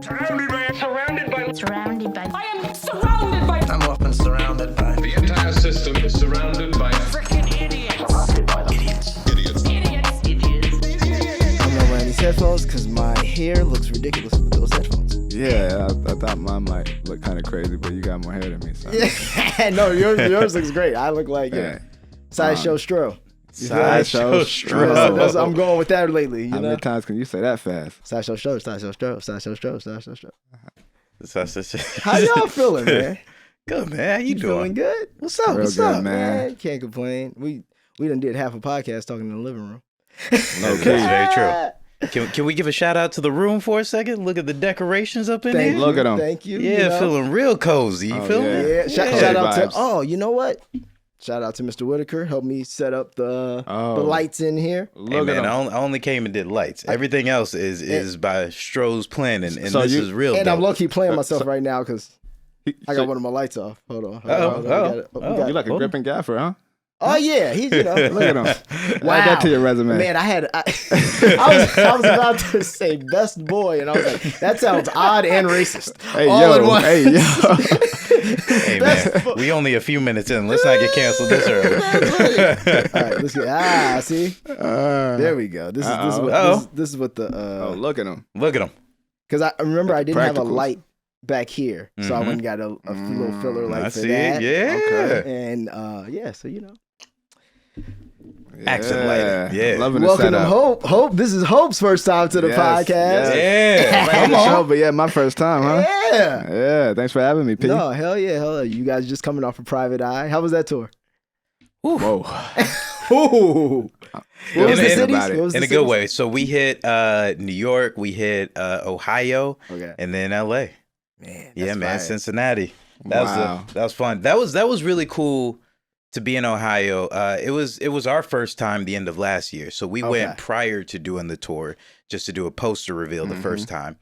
Surrounded by. I am surrounded by. I'm often surrounded by. The entire system is surrounded by Freaking idiots. Surrounded by them. idiots. I'm not wearing these headphones because my hair looks ridiculous with those headphones. Yeah, I thought mine might look kind of crazy, but you got more hair than me. So. Yeah, no, yours looks great. I look like Sideshow Stro. Sideshow Stro. I'm going with that lately. How many times can you say that fast? Sideshow Stro, Sideshow Stro, Sideshow Stro, Sideshow Stro. How How y'all feeling, man? Good, man. How you doing? Feeling good? What's up? Real What's good, up, man. man? Can't complain. We done did half a podcast talking in the living room. That's very true. Can we give a shout out to the room for a second? Look at the decorations up in Thank here. you. Look at 'em. Thank you. Yeah, you know? feeling real cozy. You feel yeah. me? Yeah, shout Cozy out to vibes. you know what? Shout out to Mr. Whitaker. Helped me set up the lights in here. Hey, Look man, at 'em. I only came and did lights. Everything else is by Stroh's plan, and So this you- is real. And I'm dope. low-key playing myself right now because I got one of my lights off. Hold on. We got- You like a gripping gaffer, huh? Oh yeah, he's Look Look at him. Wow. Add that to your resume. Man, I was about to say best boy, and I was like, that sounds odd and racist. Hey, all in yo. one. Hey, yo. Hey, man, we only a few minutes in. Let's not get canceled this early. All right, let's get see. There we go. This is what the Oh, look at him. Look at him. because I remember I didn't have a Practicals. light back here, so I went and got a few little filler light I for see that. it. Yeah. Okay. And so Accent lighting. Yeah. Loving the welcome to setup. Hope. This is Hope's first time to the Yes, podcast. yes. Yeah. Come on. But yeah, my first time, huh? Yeah. Yeah. Thanks for having me, P. No, hell yeah. You guys just coming off a private eye. How was that tour? Whoa. Ooh. What was the In- cities? about it. What was In the a good cities? way. So we hit New York, we hit Ohio, Okay. and then LA. Man, Yeah, that's man, fire. Cincinnati. Wow. That was fun. That was really cool to be in Ohio. It was our first time the end of last year, so we went prior to doing the tour just to do a poster reveal the first time,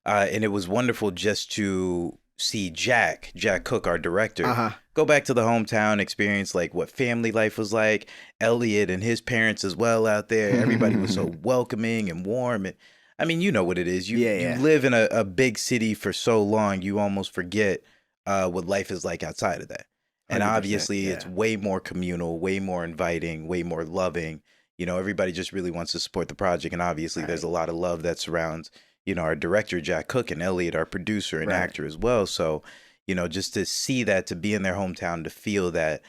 and it was wonderful just to see Jack Cook, our director, go back to the hometown, experience like what family life was like. Elliot and his parents as well out there. Everybody was so welcoming and warm, and I mean, you know what it is. You live in a big city for so long, you almost forget what life is like outside of that. And obviously, it's way more communal, way more inviting, way more loving. You know, everybody just really wants to support the project. And obviously, there's a lot of love that surrounds, you know, our director, Jack Cook, and Elliot, our producer and actor as well. So, you know, just to see that, to be in their hometown, to feel that,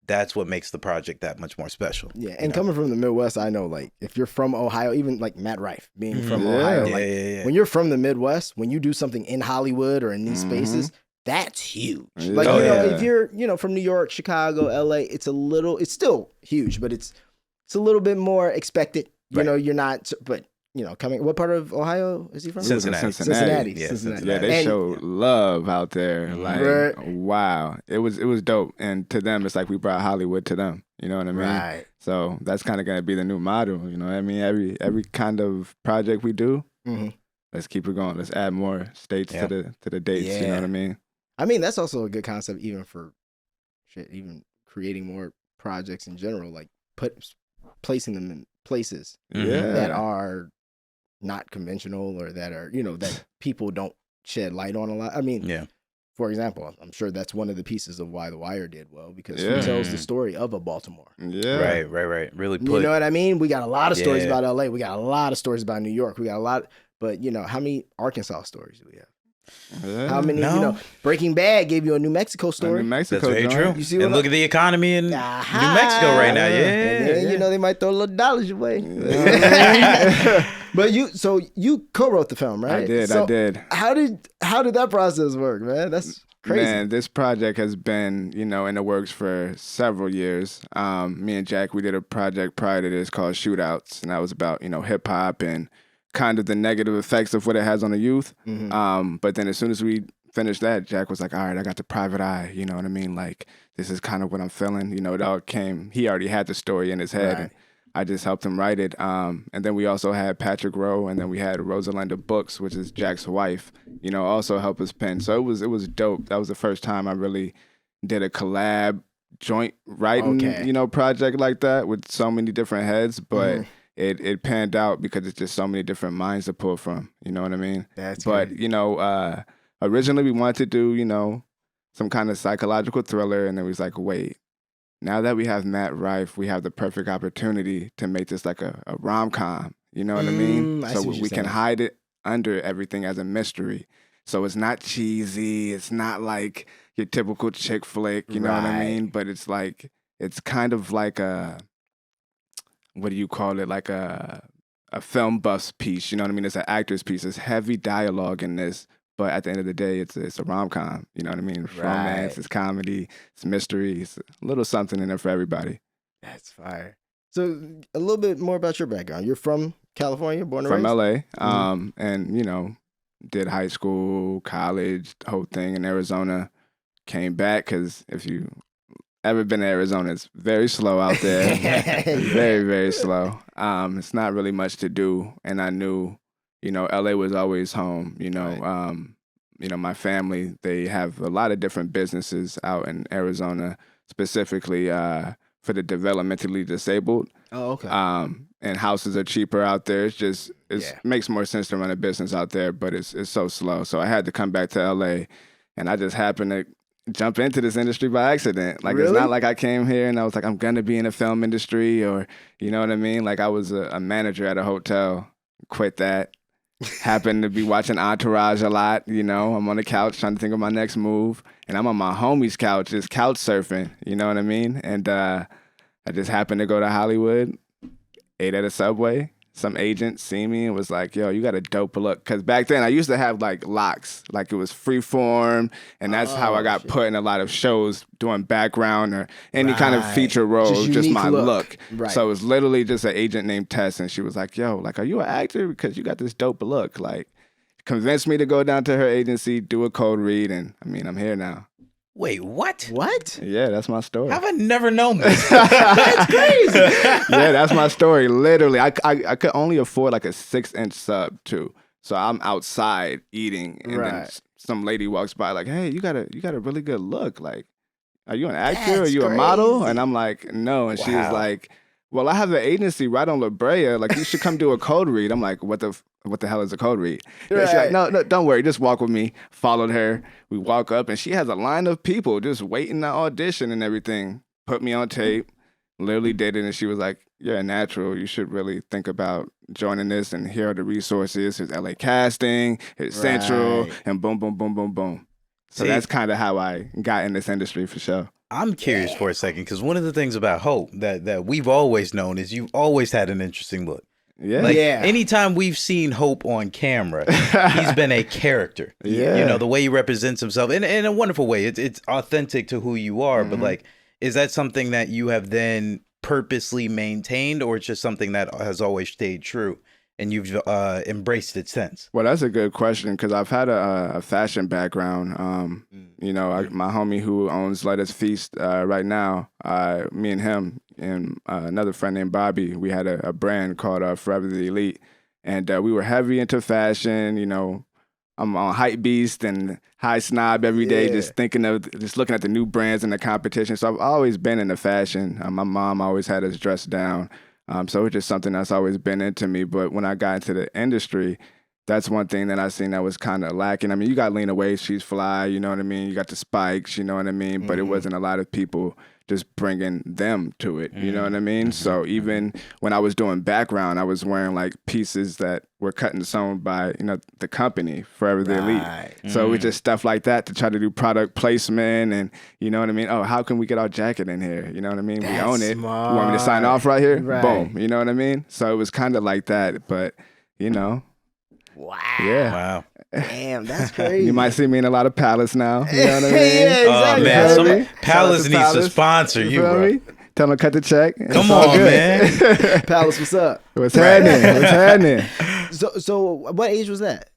that's what makes the project that much more special. Yeah, and coming from the Midwest, I know, like, if you're from Ohio, even like Matt Rife being from Ohio, like, when you're from the Midwest, when you do something in Hollywood or in these spaces, that's huge. Like, if you're, from New York, Chicago, LA, it's still huge, but it's a little bit more expected. You know, you're not, but, coming, what part of Ohio is he from? Cincinnati. Yeah, Cincinnati. Yeah, they show love out there. Like, wow. It was dope. And to them, it's like we brought Hollywood to them. You know what I mean? Right. So that's kind of going to be the new model. You know what I mean? Every kind of project we do, let's keep it going. Let's add more states to the dates. You know what I mean? I mean, that's also a good concept even for even creating more projects in general, like placing them in places that are not conventional or that are, that people don't shed light on a lot. I mean, for example, I'm sure that's one of the pieces of why The Wire did well, because it tells the story of a Baltimore. Yeah. Right. Really put. You know what I mean? We got a lot of stories about LA. We got a lot of stories about New York. We got a lot, but how many Arkansas stories do we have? Yeah. How many, Breaking Bad gave you a New Mexico story. New Mexico, That's very true. You see what and look at the economy in New Mexico right now. And then, they might throw a little dollars your way. But you co-wrote the film, right? I did. How did that process work, man? That's crazy. Man, this project has been, in the works for several years. Me and Jack, we did a project prior to this called Shootouts, and that was about, hip hop and kind of the negative effects of what it has on the youth. But then as soon as we finished that, Jack was like, all right, I got the private eye. You know what I mean? Like, this is kind of what I'm feeling. It all came, he already had the story in his head. Right. And I just helped him write it. And then we also had Patrick Rowe, and then we had Rosalinda Books, which is Jack's wife, also help us pen. So it was dope. That was the first time I really did a collab joint writing, project like that with so many different heads. But it panned out because it's just so many different minds to pull from. You know what I mean? That's but crazy. you know, originally we wanted to do, you know, some kind of psychological thriller, and then we was like, wait, now that we have Matt Rife, we have the perfect opportunity to make this like a rom-com. You know what I mean? I So see what we you're can saying. hide it under everything as a mystery. So it's not cheesy. It's not like your typical chick flick. You know what I Right. mean? But it's like, it's kind of like a, what do you call it? Like a film buff's piece. You know what I mean? It's an actor's piece. It's heavy dialogue in this. But at the end of the day, it's a rom-com. You know what I mean? It's romance, it's comedy, it's mystery. It's a little something in there for everybody. That's fire. So a little bit more about your background. You're from California, born and From raised? LA. And, you know, did high school, college, the whole thing in Arizona. Came back because if you ever been to Arizona, it's very slow out there. Very, very slow. It's not really much to do. And I knew, you know, LA was always home. You know, Right. you know, my family, they have a lot of different businesses out in Arizona, specifically for the developmentally disabled. Oh, okay. And houses are cheaper out there. It's just Yeah. makes more sense to run a business out there, but it's so slow. So I had to come back to LA, and I just happened to jump into this industry by accident. Like Really? It's not like I came here and I was like, I'm gonna be in the film industry, or you know what I mean? Like I was a manager at a hotel, quit that. Happened to be watching Entourage a lot, you know. I'm on the couch trying to think of my next move, and I'm on my homie's couch, just couch surfing, you know what I mean? And I just happened to go to Hollywood, ate at a Subway. Some agent see me and was like, yo, you got a dope look. Because back then I used to have like locks, like it was freeform, and that's how I got shit. put in a lot of shows doing background or any kind of Right. feature role, Just just unique my look. Right. So it was literally just an agent named Tess, and she was like, yo, like, are you an actor? Because you got this dope look. Like, convinced me to go down to her agency, do a code read, and I mean, I'm here now. Wait, what? What? Yeah, that's my story. How have I never known this? That's crazy. Yeah, that's my story. Literally, I could only afford like a 6-inch sub too. So I'm outside eating, and then Right. some lady walks by like, "Hey, you got a really good look. Like, are you an actor? Are That's you a model?" crazy. And I'm like, "No." And she was Wow. like, "Well, I have an agency right on La Brea. Like, you should come do a code read." I'm like, "What the hell is a code read?" And she's like, Right. no, don't worry. Just walk with me. Followed her. We walk up, and she has a line of people just waiting to audition and everything. Put me on tape. Literally did it, and she was like, "You're a natural. You should really think about joining this, and here are the resources. Here's LA Casting, here's Central, Right. and boom, boom, boom, boom, boom." So See- that's kind of how I got in this industry for sure. I'm curious for a second because one of the things about Hope that we've always known is you've always had an interesting look. Yeah. Like Yeah. anytime we've seen Hope on camera, he's been a character. Yeah. You know, the way he represents himself in a wonderful way. It's authentic to who you are. But like, is that something that you have then purposely maintained, or it's just something that has always stayed true and you've embraced it since? Well, that's a good question because I've had a fashion background. You know, my homie who owns Let Us Feast right now, me and him and another friend named Bobby, we had a brand called Forever the Elite. And we were heavy into fashion. You know, I'm on Hype Beast and High Snob every day, Yeah. just looking at the new brands and the competition. So I've always been into fashion. My mom always had us dressed down. So it's just something that's always been into me. But when I got into the industry, that's one thing that I seen that was kind of lacking. I mean, you got Lena Waithe, she's fly, you know what I mean? You got the Spikes, you know what I mean? But it wasn't a lot of people just bringing them to it, you know what I mean? So even when I was doing background, I was wearing like pieces that were cut and sewn by, you know, the company, Forever the Right. Elite. So it was just stuff like that to try to do product placement and, you know what I mean? Oh, how can we get our jacket in here? You know what I mean? We That's own it. You want me to sign off right here? Right. Boom. You know what I mean? So it was kind of like that, but, you know, Wow. yeah. Wow. Damn, that's crazy. You might see me in a lot of Palace now. You know what I mean? Yeah, Oh exactly. man, feel some me? Palace Shout out to needs to sponsor you, feel bro. me? Tell them to cut the check. It's Come all on, good. man. Palace, what's up? What's happening? What's happening? So what age was that?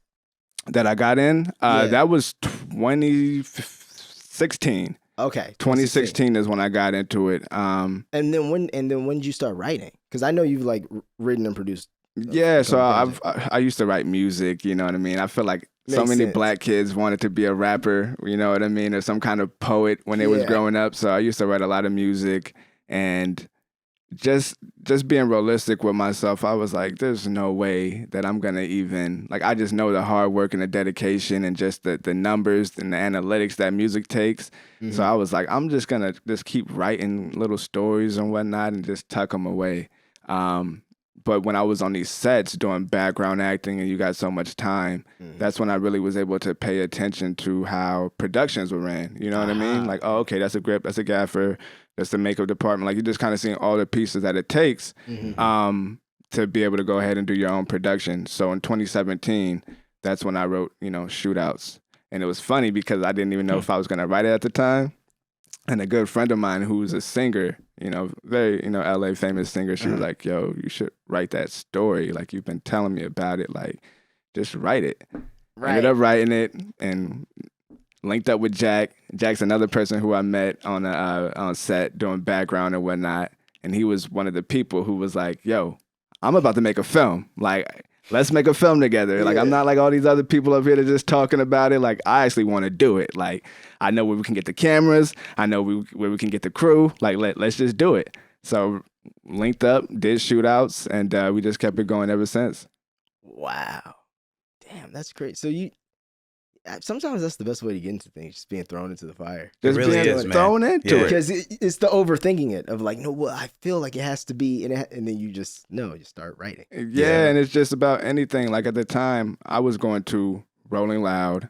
That I got in, Yeah. that was 2016. Okay. 2016 is when I got into it. And then when did you start writing? Because I know you've like written and produced. Yeah, so couple I used to write music, you know what I mean? I feel like so Makes many sense. black kids wanted to be a rapper, you know what I mean? Or some kind of poet when they was Yeah. growing up. So I used to write a lot of music and just being realistic with myself, I was like, there's no way that I'm gonna even like. I just know the hard work and the dedication and just the numbers and the analytics that music takes. So I was like, I'm just gonna just keep writing little stories and whatnot and just tuck them away. But when I was on these sets doing background acting and you got so much time, that's when I really was able to pay attention to how productions were ran. You know what I mean? Like, oh, okay, that's a grip, that's a gaffer, that's the makeup department. Like, you're just kind of seeing all the pieces that it takes to be able to go ahead and do your own production. So in 2017, that's when I wrote, Shootouts. And it was funny because I didn't even know if I was going to write it at the time. And a good friend of mine who's a singer, very, LA famous singer, she was like, yo, you should write that story. Like, you've been telling me about it. Like, just write it. Right. Ended up writing it and linked up with Jack. Jack's another person who I met on set doing background and whatnot. And he was one of the people who was like, yo, I'm about to make a film. Like, let's make a film together. Like, I'm not like all these other people up here that just talking about it. Like, I actually want to do it. Like, I know where we can get the cameras. I know where we can get the crew. Like, let's just do it. So linked up, did Shootouts, and we just kept it going ever since. Wow. Damn, that's great. So sometimes that's the best way to get into things, just being thrown into the fire. Just really being is, man. thrown into it. Because it's the overthinking it of like, no, well, I feel like it has to be, and then you just start writing. Yeah, and it's just about anything. Like, at the time, I was going to Rolling Loud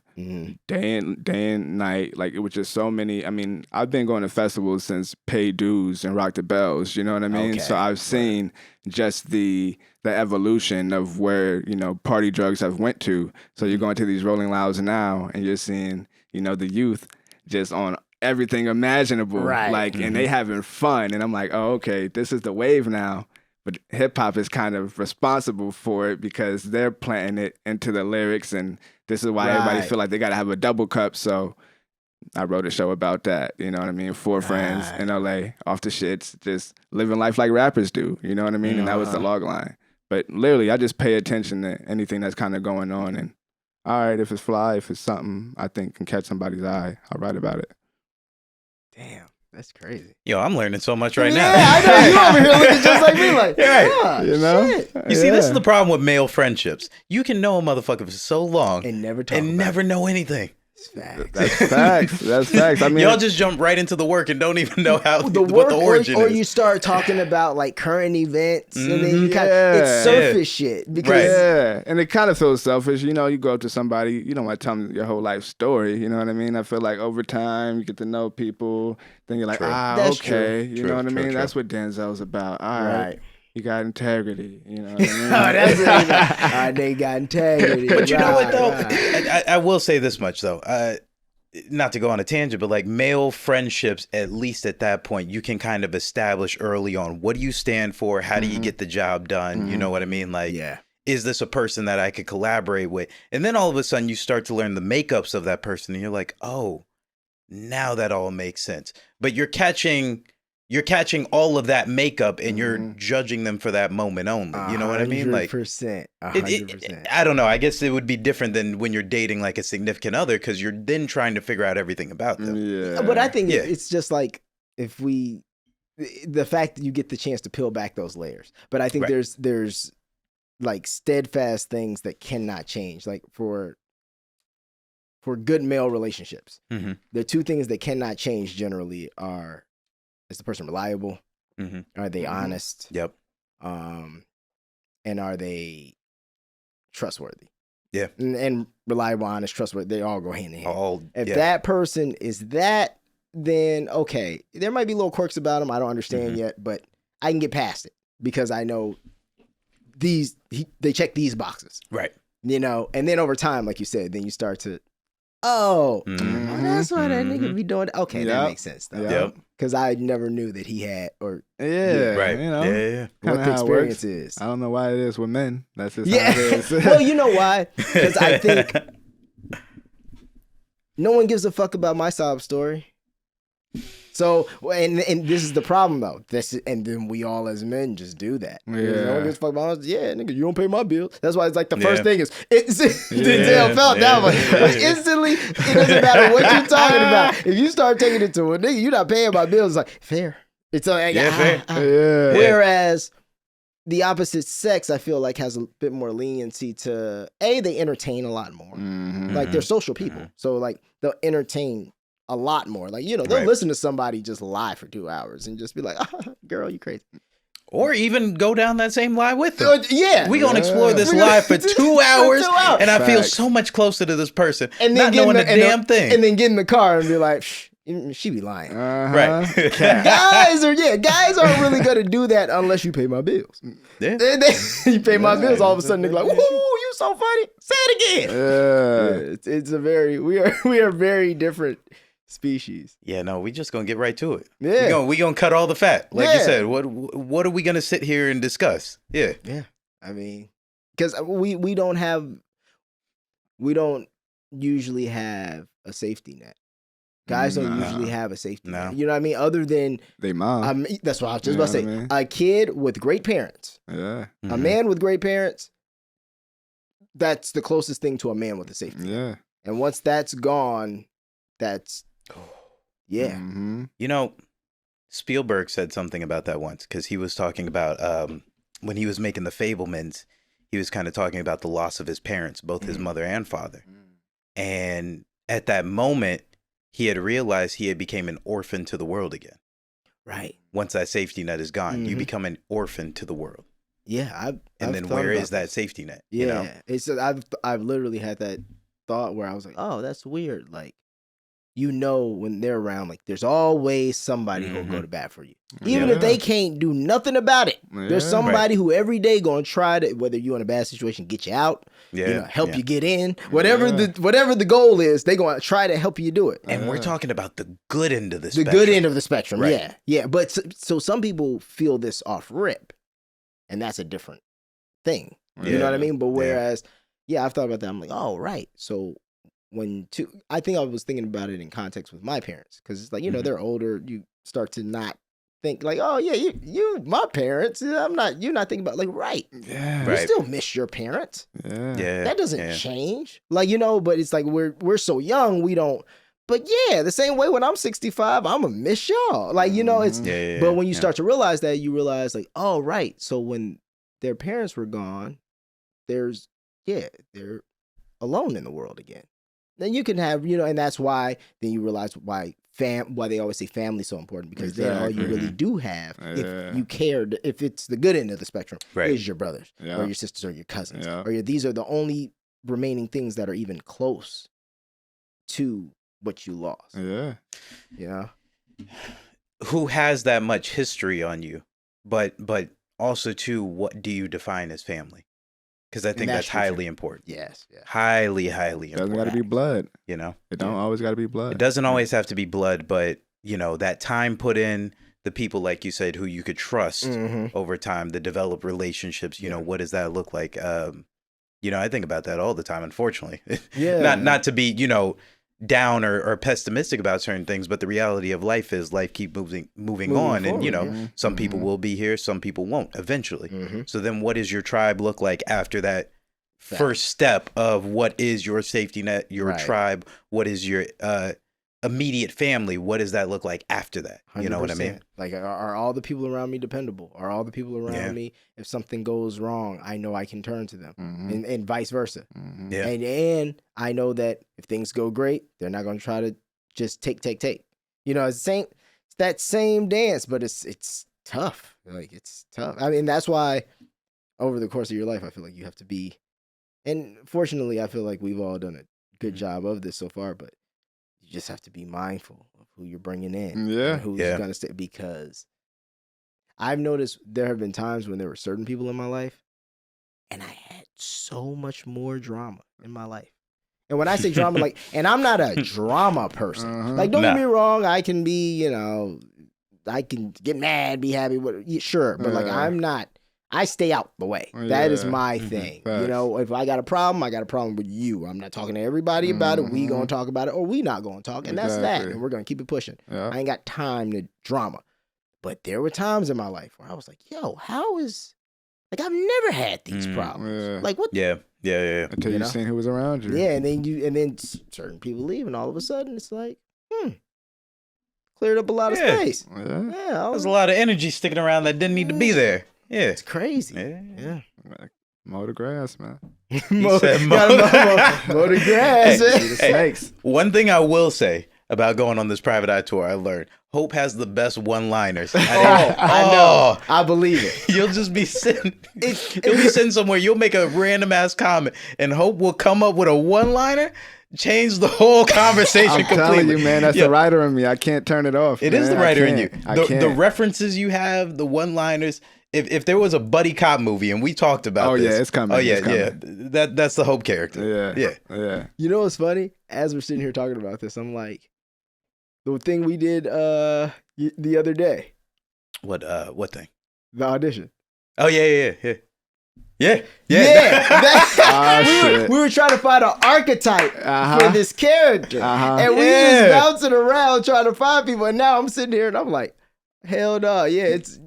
day and night. Like, it was just so many. I mean, I've been going to festivals since Pay Dues and Rock the Bells. You know what I mean? Okay. So I've seen just the evolution of where, party drugs have went to. So you're going to these Rolling Louds now, and you're seeing, the youth just on everything imaginable. Right. Like, and they having fun. And I'm like, oh, okay, this is the wave now. But hip hop is kind of responsible for it because they're planting it into the lyrics, and this is why everybody feel like they got to have a double cup. So I wrote a show about that. You know what I mean? 4 friends in LA, off the shits, just living life like rappers do. You know what I mean? And that was the log line. But literally, I just pay attention to anything that's kind of going on. And all right, if it's fly, if it's something I think can catch somebody's eye, I'll write about it. Damn. That's crazy. Yo, I'm learning so much right now. Yeah, I know. You over here looking just like me, like, shit. You see, this is the problem with male friendships. You can know a motherfucker for so long and never know anything. Facts. That's facts. That's facts. I mean, y'all just jump right into the work and don't even know how what the origin or is. you start talking about like current events, and then you it's surface shit because and it kind of feels selfish. You go up to somebody, you don't want to tell them your whole life story. You know what I mean? I feel like over time you get to know people, then you're like, That's okay, true. you know what I mean? True. That's what Denzel's about. All right. You got integrity, you know what I mean? That's it. They got integrity. But you know what, though? I will say this much, though. Not to go on a tangent, but like male friendships, at least at that point, you can kind of establish early on, what do you stand for? How do you get the job done? You know what I mean? Like, is this a person that I could collaborate with? And then all of a sudden you start to learn the makeups of that person, and you're like, oh, now that all makes sense. But you're catching all of that makeup and you're judging them for that moment only. You know what I mean? Like 100%. I don't know. I guess it would be different than when you're dating like a significant other, because you're then trying to figure out everything about them. Yeah. But I think it's just like the fact that you get the chance to peel back those layers. But I think there's like steadfast things that cannot change. Like for good male relationships, the 2 things that cannot change generally are, is the person reliable? Are they honest? Yep. And are they trustworthy? Yeah. And reliable, honest, trustworthy, they all go hand in hand. If yeah. that person is that, then okay. There might be little quirks about them I don't understand yet, but I can get past it because I know they check these boxes. Right. You know, and then over time, like you said, then you start to, that's why that nigga be doing. Okay, that makes sense though. Yep. Because I never knew that he had, or right. You know, what the experience is. I don't know why it is with men. That's just how it is. Well, you know why? Because I think no one gives a fuck about my sob story. So, and this is the problem though. And then we all as men just do that. No one gives a fuck about us. Yeah, nigga, you don't pay my bill. That's why it's like the first thing is Denzel felt down. But instantly, it doesn't matter what you're talking about. If you start taking it to a nigga, you're not paying my bills. It's like fair. It's like, fair. Whereas the opposite sex, I feel like, has a bit more leniency to they entertain a lot more. Like they're social people, so like they'll entertain a lot more. Like they'll listen to somebody just lie for 2 hours and just be like, "Girl, you crazy." Or even go down that same lie with them. We gonna explore this lie for 2 hours, and I feel so much closer to this person, and then not knowing a damn thing. And then get in the car and be like, she be lying. Right. Guys aren't really gonna do that unless you pay my bills. Yeah. You pay my bills, all of a sudden they're like, "Woo, you so funny. Say it again." It's a very we are very different species. Yeah, no, we just gonna get right to it. Yeah, we gonna cut all the fat, like you said. What are we gonna sit here and discuss? Yeah. I mean, because we don't usually have a safety net. Guys don't usually have a safety net. You know what I mean? Other than they mom. That's what I was just about to say. I mean? A kid with great parents. Yeah. A man with great parents. That's the closest thing to a man with a safety net. Yeah. And once that's gone, that's Spielberg said something about that once because he was talking about when he was making The Fabelmans, he was kind of talking about the loss of his parents, both his mother and father. And at that moment, he had realized he had become an orphan to the world again. Right. Once that safety net is gone, you become an orphan to the world. Yeah. And then where is that safety net? Yeah. It's I've literally had that thought where I was like, oh, that's weird. Like, when they're around, like there's always somebody who'll go to bat for you. Even if they can't do nothing about it. There's somebody who every day gonna try to, whether you're in a bad situation, get you out, help you get in. Whatever the goal is, they gonna try to help you do it. And we're talking about the good end of the spectrum. The good end of the spectrum, right. Yeah. But so some people feel this off rip, and that's a different thing. You know what I mean? But whereas, I've thought about that. I'm like, oh, right. So I think I was thinking about it in context with my parents, because it's like, they're older. You start to not think like, oh yeah, you my parents. You're not thinking about like, right. Yeah. You still miss your parents. Yeah. That doesn't change. Like, but it's like we're so young, we don't. But yeah, the same way when I'm 65, I'm gonna miss y'all. Like, it's but when you start to realize that, you realize like, oh right. So when their parents were gone, they're alone in the world again. Then you can have, and that's why then you realize why they always say family's so important, because then all you really do have, if you cared, if it's the good end of the spectrum, is your brothers or your sisters or your cousins. Or these are the only remaining things that are even close to what you lost. Yeah. Who has that much history on you, but also too, what do you define as family? Because I think that's highly important. Yes. Yeah. Highly, highly important. Doesn't got to be blood. It don't always got to be blood. It doesn't always have to be blood, but that time put in, the people, like you said, who you could trust over time, the developed relationships. What does that look like? I think about that all the time. Unfortunately, not to be down or pessimistic about certain things, but the reality of life is life keep moving on, forward, and some people will be here, some people won't eventually. So then what does your tribe look like after that first step of what is your safety net, your tribe, what is your immediate family, what does that look like after that? 100%. You know what I mean? Like, are all the people around me dependable? Are all the people around me, if something goes wrong, I know I can turn to them, and vice versa. And I know that if things go great, they're not going to try to just take. It's that same dance, but it's tough. Like, it's tough. I mean, that's why over the course of your life, I feel like you have to be, and fortunately, I feel like we've all done a good job of this so far, but you just have to be mindful of who you're bringing in, and who's going to stay. Because I've noticed there have been times when there were certain people in my life, and I had so much more drama in my life. And when I say drama, like, and I'm not a drama person. Like, don't get me wrong, I can be, I can get mad, be happy, sure, but like, I'm not. I stay out the way. That is my thing. If I got a problem with you. I'm not talking to everybody about it. We gonna talk about it, or we not gonna talk, and that's that. And we're gonna keep it pushing. I ain't got time to drama. But there were times in my life where I was like, yo, how is, like, I've never had these problems. Like, what? Yeah. Until you seen who was around you. Yeah, and then certain people leave, and all of a sudden it's like, cleared up a lot of Yeah. space. Yeah. Yeah, There's a lot of energy sticking around that didn't need to be there. Yeah. it's crazy. Yeah. Mow the grass, man. Mow said mow the grass. See the snakes. One thing I will say about going on this private eye tour, I learned Hope has the best one-liners. I know. I believe it. You'll just be sitting. You'll be sitting somewhere. You'll make a random ass comment, and Hope will come up with a one-liner, change the whole conversation I'm completely. telling you, man, that's Yeah. the writer in me. I can't turn it off. It is the man. writer in you. I The can't. references you have, the one-liners. If there was a buddy cop movie and we talked about Oh, this, yeah, it's coming. Oh yeah, It's coming. yeah. That's the Hope character. Yeah. You know what's funny? As we're sitting here talking about this, I'm like, the thing we did the other day, What thing? the audition. Oh yeah. We were trying to find an archetype for this character, and we just bouncing around trying to find people. And now I'm sitting here and I'm like, hell no, it's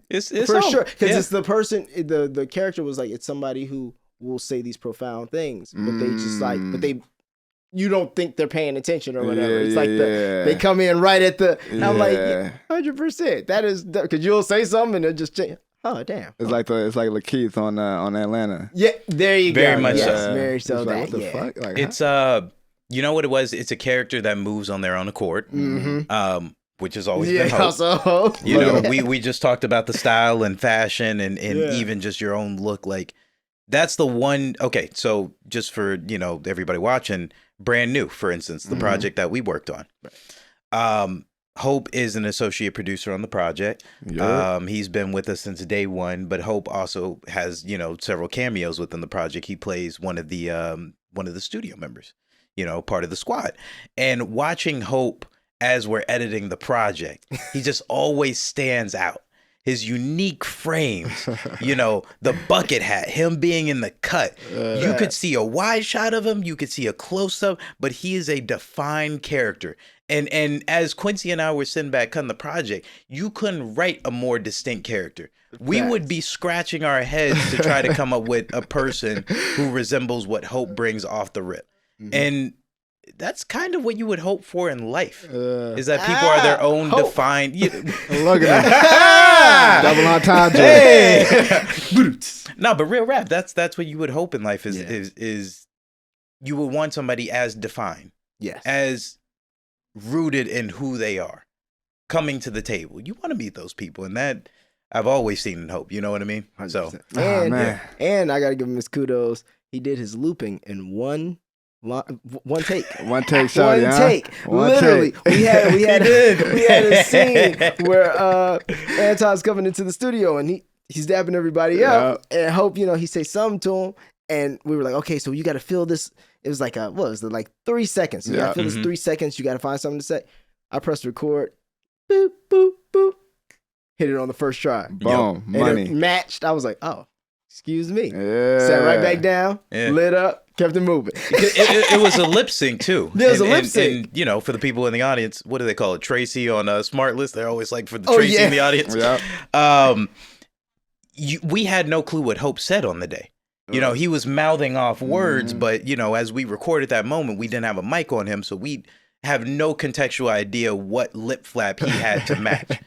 for Hope. sure, because Yeah. it's the person. The character was like, it's somebody who will say these profound things, but they just like, you don't think they're paying attention or whatever. It's like they come in right at the. And I'm like, 100%. That is because you'll say something and they'll just change. Oh damn! It's like Lakeith on Atlanta. Yeah, there you go. Very much yes, so. Very so. It's like, That what the fuck? Like, It's you know what it was? It's a character that moves on their own accord. Which has always been Hope. Also, You know, we just talked about the style and fashion and even just your own look. Like that's the one. Okay, so just for everybody watching, Brand New, for instance, the project that we worked on. Hope is an associate producer on the project. He's been with us since day one, but Hope also has several cameos within the project. He plays one of the studio members, part of the squad. And watching Hope as we're editing the project, he just always stands out. His unique frames, the bucket hat, him being in the cut. You could see a wide shot of him, you could see a close up, but he is a defined character. And as Quincy and I were sitting back cutting the project, you couldn't write a more distinct character. We would be scratching our heads to try to come up with a person who resembles what Hope brings off the rip. And that's kind of what you would hope for in life, is that people are their own defined. Look at that. Double entendre. Hey. No, but real rap, that's what you would hope in life is you would want somebody as defined. Yes. As rooted in who they are, coming to the table. You want to meet those people, and that I've always seen in Hope. You know what I mean? 100%. So, and I gotta give him his kudos. He did his looping in one take. One take, sorry, One take. One Literally, take. we had a scene where Anton's coming into the studio and he's dapping everybody up, and Hope, he say something to him, and we were like, okay, so you got to fill this. It was like what was it, like 3 seconds? You got to fill this 3 seconds. You got to find something to say. I pressed record. Boop boop boop. Hit it on the first try. Boom, And money. it matched. I was like, oh, excuse me. Yeah. Sat right back down, lit up, kept it moving. it was a lip sync too. There was a lip sync. And, for the people in the audience, what do they call it? Tracy on Smart List. They're always like for the Tracy in the audience. We had no clue what Hope said on the day. He was mouthing off words, but as we recorded that moment, we didn't have a mic on him, so we have no contextual idea what lip flap he had to match.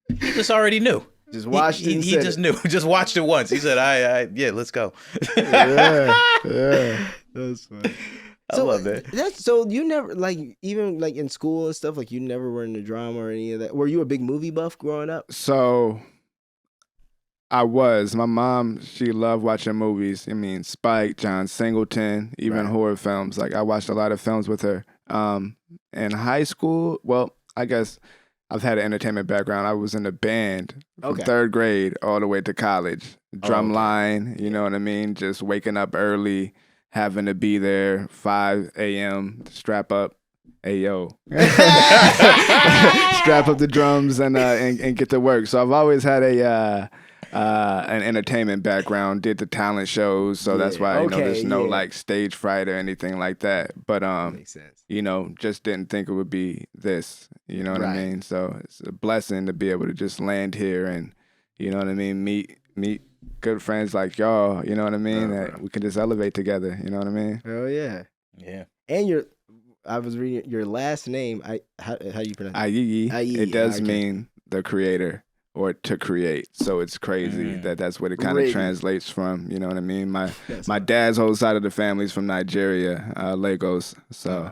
He just already knew. Just watched it. He just knew. Just watched it once. He said, "I let's go." Yeah. That's funny. I love that. So you never even in school and stuff, you never were into drama or any of that. Were you a big movie buff growing up? So I was. My mom, she loved watching movies. I mean, Spike, John Singleton, even horror films. I watched a lot of films with her. In high school, well, I guess I've had an entertainment background. I was in a band from 3rd grade all the way to college. Drumline, you know what I mean? Just waking up early, having to be there 5 a.m., strap up. Hey, yo. Strap up the drums and get to work. So I've always had an entertainment background, did the talent shows, so that's why there's no stage fright or anything like that. But makes sense. Just didn't think it would be this. You know what I mean? So it's a blessing to be able to just land here and meet good friends like y'all. You know what I mean? That we can just elevate together. You know what I mean? Hell yeah. Yeah. And I was reading your last name. How do you pronounce it? Ayiyi. Ayiyi, It does okay. mean the creator or to create. So it's crazy that's what it kind of Really? translates from. You know what I mean? My dad's whole side of the family's from Nigeria, Lagos. So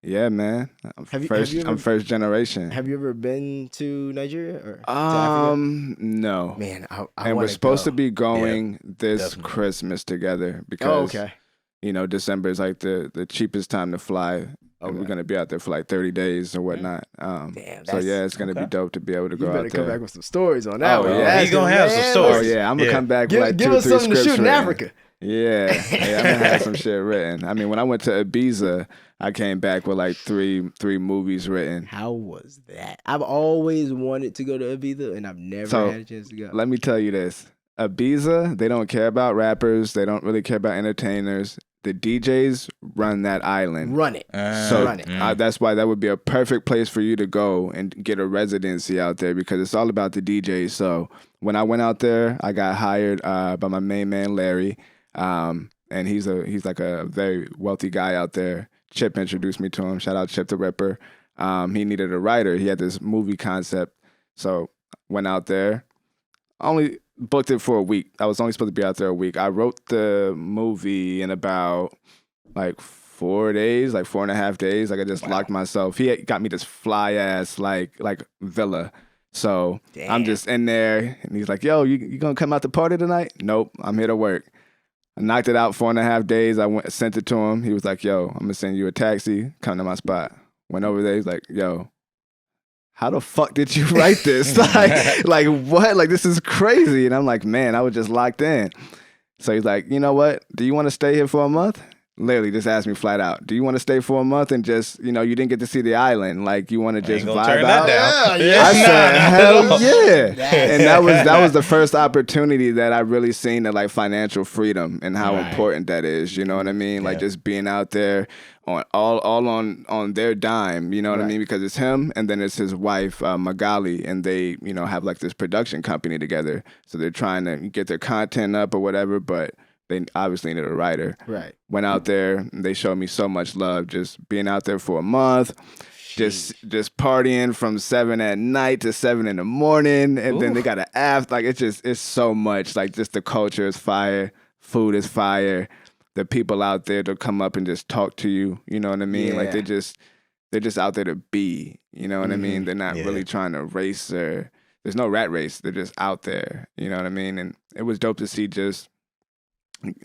yeah, man. I'm first generation. Have you ever been to Nigeria or to Africa? No. Man, I And we're wanna supposed go. to be going this definitely. Christmas together because Oh, okay. you know, December is like the cheapest time to fly. And we're gonna be out there for like 30 days or whatnot. So yeah, it's gonna be dope to be able to go You out better come there. back with some stories on that Oh, one. yeah. That's He gonna good, have some man. stories. Oh yeah, I'm gonna come back with like Give 2 us 3 something to scripts shoot in written. Africa. Yeah, I'm gonna have some shit written. I mean, when I went to Ibiza, I came back with like three movies written. How was that? I've always wanted to go to Ibiza, and I've never had a chance to go. Let me tell you this: Ibiza, they don't care about rappers. They don't really care about entertainers. The DJs run that island. Run it. So Run it. that's why that would be a perfect place for you to go and get a residency out there because it's all about the DJs. So when I went out there, I got hired by my main man Larry, and he's like a very wealthy guy out there. Chip introduced me to him. Shout out Chip the Ripper. He needed a writer. He had this movie concept, so went out there. Only booked it for a week. I was only supposed to be out there a week. I wrote the movie in about like 4 days, like 4.5 days. Like I just locked myself. He got me this fly ass like villa. So I'm just in there and he's like, yo, you gonna come out to party tonight? Nope, I'm here to work. I knocked it out 4.5 days. I sent it to him. He was like, yo, I'm gonna send you a taxi. Come to my spot. Went over there. He's like, yo, how the fuck did you write this? like what? Like this is crazy. And I'm like, man, I was just locked in. So he's like, you know what? Do you want to stay here for a month? Literally just asked me flat out, do you want to stay for a month and just, you didn't get to see the island. Like you want to just vibe turn out? that down. I said, hell yeah. And that was the first opportunity that I really seen the like financial freedom and how important that is. You know what I mean? Like just being out there on all on their dime, you know what I mean? Because it's him and then it's his wife, Magali, and they, have like this production company together. So they're trying to get their content up or whatever, but they obviously needed a writer. Right. Went out there, and they showed me so much love just being out there for a month. Just partying from 7 at night to 7 in the morning, and then they got an after. Like it's so much. Like just the culture is fire, food is fire. The people out there to come up and just talk to you. You know what I mean? Like they're just out there to be. You know what I mean? They're not really trying to race or there's no rat race. They're just out there. You know what I mean? And it was dope to see just.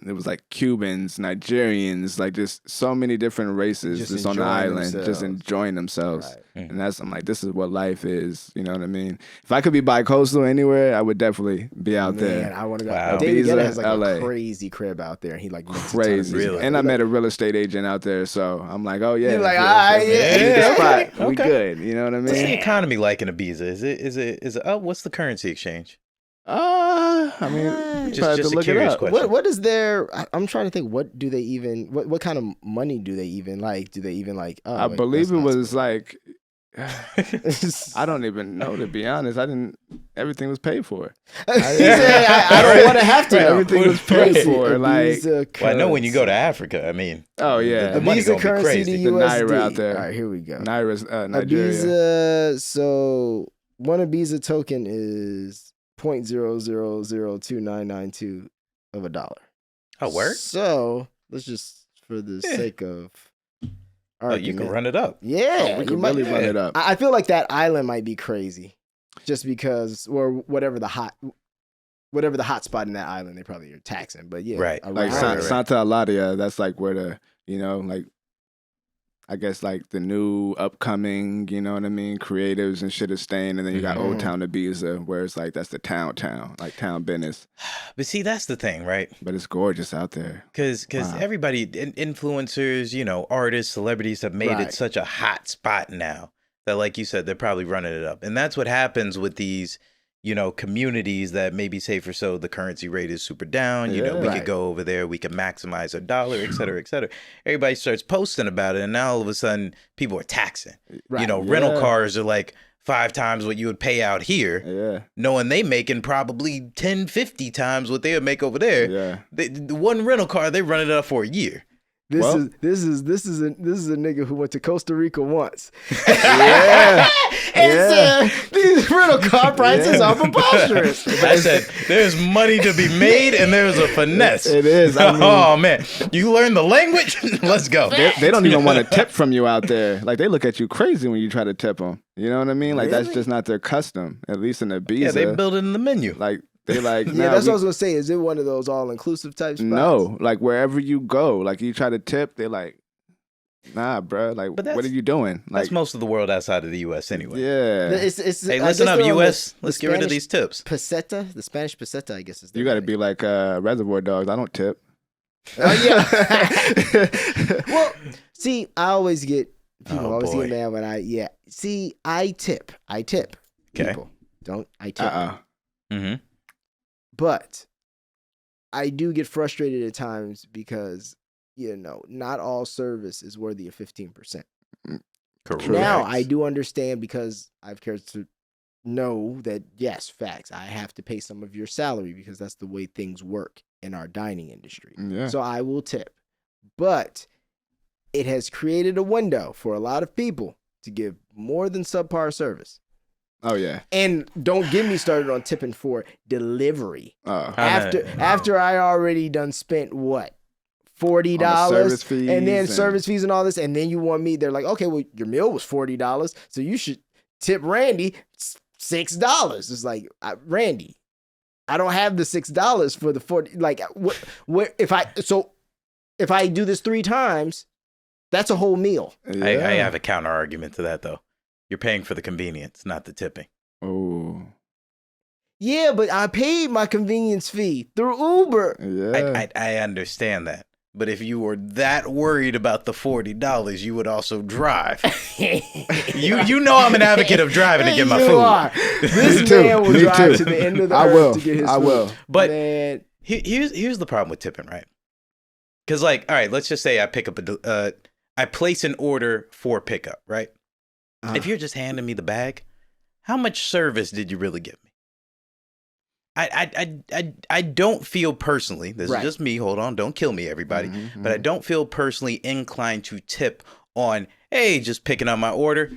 It was like Cubans, Nigerians, like just so many different races just on the island, just enjoying themselves. Right. And I'm like, this is what life is. You know what I mean? If I could be bi-coastal anywhere, I would definitely be out there. I want to go. Wow. David Ibiza, Guetta has like LA. a crazy crib out there. And he like makes crazy. Really? And I met a real estate agent out there, so I'm like, oh yeah, You're like, spot. We good. You know what I mean? What's the economy like in Ibiza? Is it what's the currency exchange? I mean, just a curious question. What is their? I'm trying to think. What do they even? What kind of money do they even like? Do they even like? Oh, I believe it was like. I don't even know, to be honest. Everything was paid for. I don't want to have to know. Everything was paid for. Like, well, I know when you go to Africa, I mean, oh yeah, the money Ibiza gonna be crazy. The Naira out there. All right, here we go. Naira's Nigeria. Ibiza. So one Ibiza token is 0.00029992 of $1. Oh, word? So let's just, for the sake of argument, you can run it up. Yeah, we can really run it up. I feel like that island might be crazy, just because, or whatever the hot spot in that island, they probably are taxing. But yeah, right. Like Santa Alaria, that's like where the like. I guess like the new upcoming, you know what I mean, creatives and shit is staying, and then you got Old Town Ibiza, where it's like that's the town, like town business. But see, that's the thing, right? But it's gorgeous out there. Because everybody, influencers, artists, celebrities have made it such a hot spot now that, like you said, they're probably running it up, and that's what happens with these. Communities that maybe say for so the currency rate is super down, we could go over there, we could maximize our dollar, et cetera, et cetera. Everybody starts posting about it, and now all of a sudden people are taxing. Rental cars are like 5 times what you would pay out here, knowing they making probably 10, 50 times what they would make over there. The one rental car, they run it up for a year. This is a nigga who went to Costa Rica once. Yeah. And said these rental car prices are preposterous. I said there's money to be made and there's a finesse. It is. I mean, oh man, you learn the language? Let's go. They don't even want to tip from you out there. Like they look at you crazy when you try to tip them. You know what I mean? Like that's just not their custom. At least in Ibiza. Yeah, they build it in the menu. Like they like. Yeah, that's what I was gonna say. Is it one of those all inclusive type spots? No, like wherever you go, like you try to tip, they like, nah, bro. Like, what are you doing? Like, that's most of the world outside of the U.S. anyway. Yeah. Hey, listen up, U.S. Let's get rid of these tips. Peseta, the Spanish peseta, I guess is. You got to be like Reservoir Dogs. I don't tip. Oh yeah. Well, see, I always get people always get mad when I tip. I tip. Okay. People I tip. Mm-hmm. But I do get frustrated at times because, not all service is worthy of 15%. Correct. Now, I do understand because I've cared to know that, yes, facts, I have to pay some of your salary because that's the way things work in our dining industry. Yeah. So I will tip. But it has created a window for a lot of people to give more than subpar service. Oh yeah. And don't get me started on tipping for delivery. Oh. After I already done spent what? $40 and then service fees and all this, and then you want me, they're like, okay, well, your meal was $40, so you should tip Randy $6. It's like, Randy, I don't have the $6 for the 40. Like, what if I do this 3 times, that's a whole meal. Yeah. I have a counter argument to that though. You're paying for the convenience, not the tipping. Oh. Yeah, but I paid my convenience fee through Uber. Yeah. I understand that. But if you were that worried about the $40, you would also drive. you know I'm an advocate of driving to get my food. Are. This man will drive to the end of the earth to get his food. I will. But man. Here's the problem with tipping, right? Because all right, let's just say I pick up I place an order for pickup, right? If you're just handing me the bag, how much service did you really give me? I don't feel personally, this is just me, hold on, don't kill me everybody, but I don't feel personally inclined to tip on, hey, just picking up my order.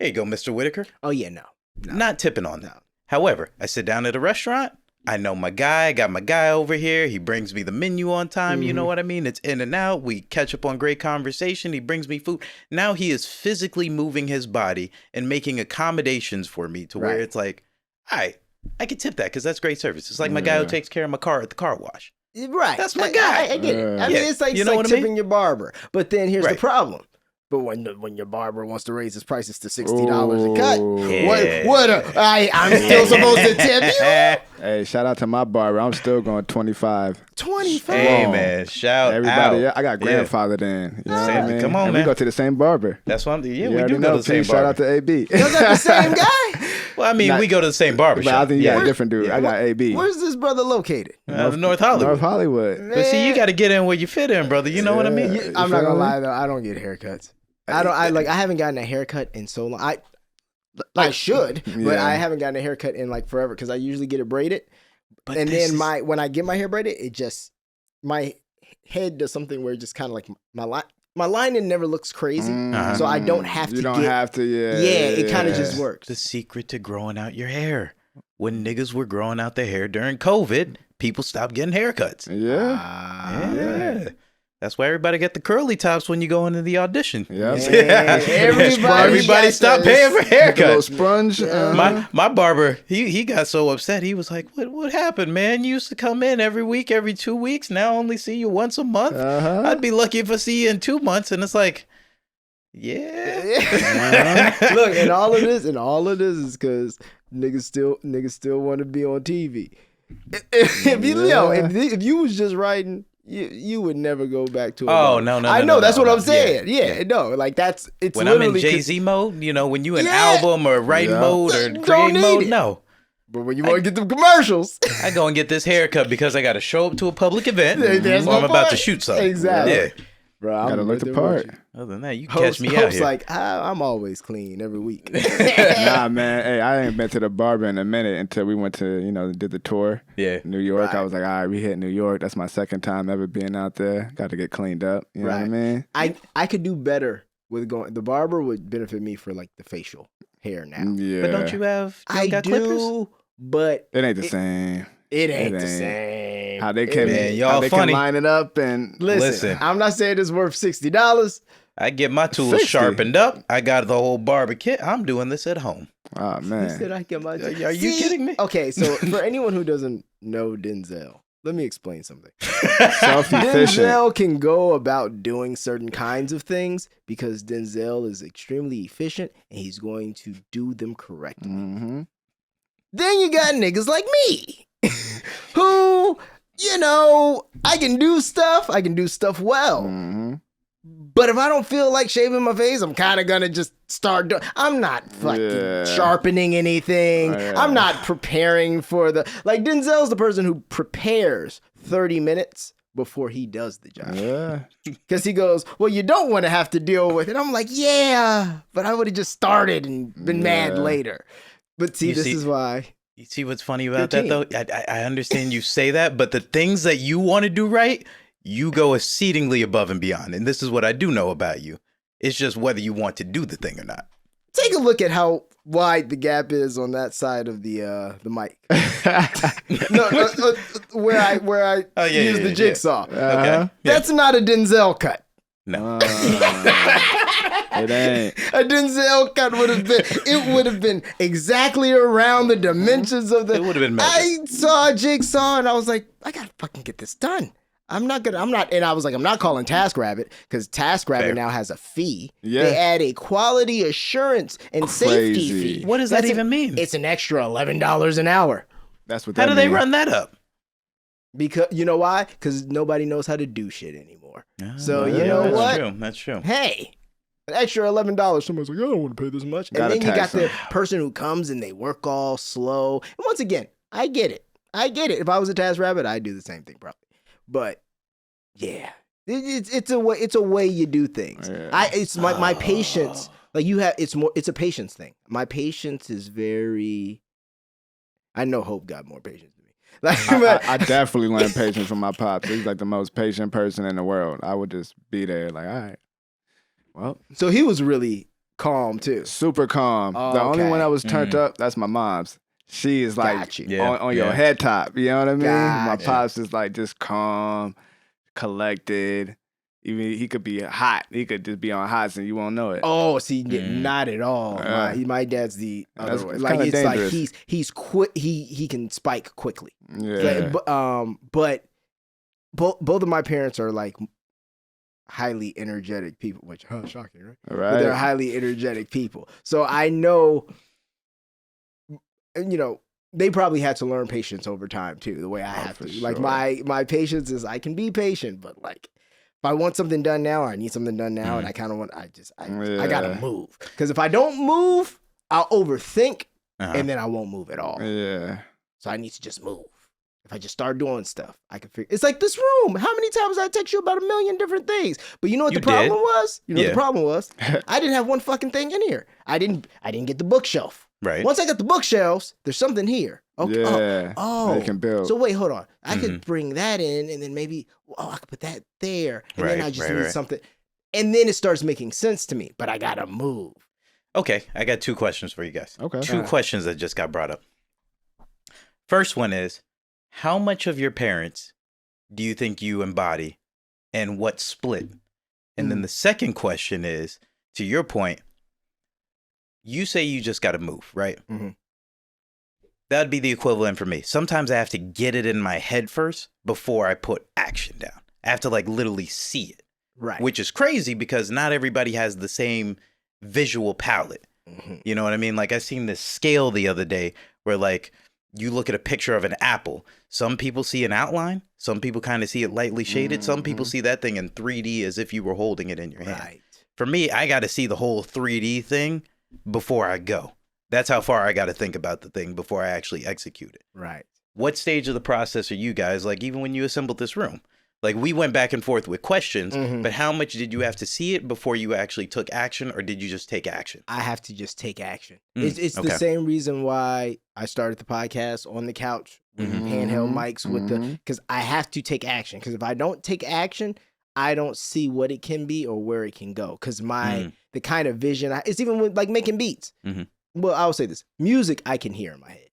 Here you go, Mr. Whitaker. Oh yeah, no. Not tipping on that. However, I sit down at a restaurant, I know my guy, I got my guy over here, he brings me the menu on time, you know what I mean? It's in and out, we catch up on great conversation, he brings me food. Now he is physically moving his body and making accommodations for me to where it's like, all right, I can tip that because that's great service. It's like my guy who takes care of my car at the car wash. Right. That's my guy. I get it. I mean, it's like, tipping your barber. But then here's the problem. But when your barber wants to raise his prices to $60 a cut, I'm still supposed to tip you? Hey, shout out to my barber. I'm still going 25. 25. Hey man, shout everybody. out. I got grandfathered in. You know what I mean? Come on, and man. We go to the same barber. That's what I'm doing. Yeah, you we do go to the same barber. Shout out to AB. You got the same guy? Well, I mean, we go to the same barber But shop. I think you got a different dude. I got AB. Where's this brother located? North Hollywood. North Hollywood. But see, you got to get in where you fit in, brother. You know what I mean? I'm not gonna lie though. I don't get haircuts. I haven't gotten a haircut in so long. I should, but I haven't gotten a haircut in like forever because I usually get it braided. But then when I get my hair braided, it just my head does something where it just kind of like my lining never looks crazy, so I don't have to. You don't have to. Yeah, it kind of just works. The secret to growing out your hair. When niggas were growing out their hair during COVID, people stopped getting haircuts. Yeah. That's why everybody get the curly tops when you go into the audition. Yep. Everybody stopped paying for haircuts. Sponge. My barber, he got so upset. He was like, "What happened, man? You used to come in every week, every 2 weeks. Now I only see you once a month. I'd be lucky if I see you in 2 months." And it's like, yeah. Look, and all of this is because niggas still want to be on TV. If you was just writing, you would never go back to it. Oh, no. I know, that's what I'm saying. Yeah, no, like it's when literally I'm in Jay-Z mode, when you in album or writing mode or creating mode, no. But when you want to get them commercials, I go and get this haircut because I got to show up to a public event or I'm about to shoot something. Exactly. Yeah. Bro, I'm Gotta look right the there with part. you. Other than that, you Hope's, catch me out Hope's here. like, I'm always clean every week. Nah, man. Hey, I ain't been to the barber in a minute until we went to, did the tour. Yeah. New York. Right. I was like, all right, we hit New York. That's my second time ever being out there. Got to get cleaned up. You know what I mean? I could do better with going. The barber would benefit me for like the facial hair now. Yeah. But don't you have? You I got do, clippers? but It ain't the same. it ain't the ain't. same. How they can, Man, y'all how they funny. can line it up and Listen, I'm not saying it's worth $60. I get my tools 60. sharpened up. I got the whole barber kit. I'm doing this at home. Oh He man. said I get my. Are you kidding me? Okay, so for anyone who doesn't know Denzel, let me explain something. Self-efficient. Denzel can go about doing certain kinds of things because Denzel is extremely efficient and he's going to do them correctly. Mm-hmm. Then you got niggas like me who, I can do stuff well. Mm-hmm. But if I don't feel like shaving my face, I'm kind of going to just start doing. I'm not fucking sharpening anything. Oh, yeah. I'm not preparing for like Denzel's the person who prepares 30 minutes before he does the job. Yeah. Because he goes, well, you don't want to have to deal with it. I'm like, yeah, but I would have just started and been mad later. But see, this is why. You see what's funny about that, team. though? I understand you say that, but the things that you want to do right, you go exceedingly above and beyond. And this is what I do know about you. It's just whether you want to do the thing or not. Take a look at how wide the gap is on that side of the mic. no, where I use the jigsaw. Okay. That's not a Denzel cut. No. It ain't. A Denzel cut would have been exactly around the dimensions of the. It would have been measured. I saw a jigsaw and I was like, I gotta fucking get this done. And I was like, I'm not calling TaskRabbit because TaskRabbit now has a fee. Yeah. They add a quality assurance and safety Crazy. fee. What does that even mean? It's an extra $11 an hour. That's what How that do they mean. run that up? Because you know why? Because nobody knows how to do shit anymore. So you yeah, know that's what? True. That's true. Hey, an extra $11. Someone's like, I don't want to pay this much. Gotta And then you got tax the them. person who comes and they work all slow. And once again, I get it. If I was a TaskRabbit, I'd do the same thing probably. But yeah, it's a way you do things. Yeah. It's my patience. Like it's a patience thing. My patience is very. I know Hope got more patience than me. Like, I definitely learned patience from my pops. He's like the most patient person in the world. I would just be there like, all right. Well, so he was really calm too. super calm. The only one that was turned up, that's my mom's. She is like Got you. Yeah. on your head top. You know what I mean? My Gotcha. pops is like just calm, collected. Even he could be hot. He could just be on hots and you won't know it. Oh, see, not at all. My dad's the That's- other way. it's Like kinda it's dangerous. like he's quick. He can spike quickly. Yeah. But both of my parents are like highly energetic people, which shocking, right? Right. But they're highly energetic people. So I know, they probably had to learn patience over time too, the way I have for to. Like sure. my patience is I can be patient, but like if I want something done now or I need something done now and I kind of want, I gotta move. Because if I don't move, I'll overthink and then I won't move at all. Yeah. So I need to just move. If I just start doing stuff, I can figure. It's like this room. How many times did I text you about a million different things? But you know what the problem was? You know what the problem was? I didn't have one fucking thing in here. I didn't get the bookshelf. Right. Once I got the bookshelves, there's something here. Okay. Yeah. Oh. They can build. So wait, hold on. I could bring that in, and then maybe I could put that there, and then I just need something, and then it starts making sense to me. But I gotta move. Okay, I got 2 questions for you guys. Okay. Two questions that just got brought up. First one is, how much of your parents do you think you embody, and what split? And then the second question is, to your point, you say you just got to move, right? Mm-hmm. That'd be the equivalent for me. Sometimes I have to get it in my head first before I put action down. I have to like literally see it. Right. Which is crazy because not everybody has the same visual palette. Mm-hmm. You know what I mean? Like I seen this scale the other day where like you look at a picture of an apple. Some people see an outline. Some people kind of see it lightly shaded. Some people see that thing in 3D as if you were holding it in your hand. Right. For me, I got to see the whole 3D thing before I go. That's how far I got to think about the thing before I actually execute it. Right. What stage of the process are you guys, like even when you assembled this room? Like we went back and forth with questions, Mhm. but how much did you have to see it before you actually took action, or did you just take action? I have to just take action. Mm, It's okay. the same reason why I started the podcast on the couch with handheld mics because I have to take action. Because if I don't take action, I don't see what it can be or where it can go. Because the kind of vision, it's even with like making beats. Mhm. Well, I will say this: music I can hear in my head.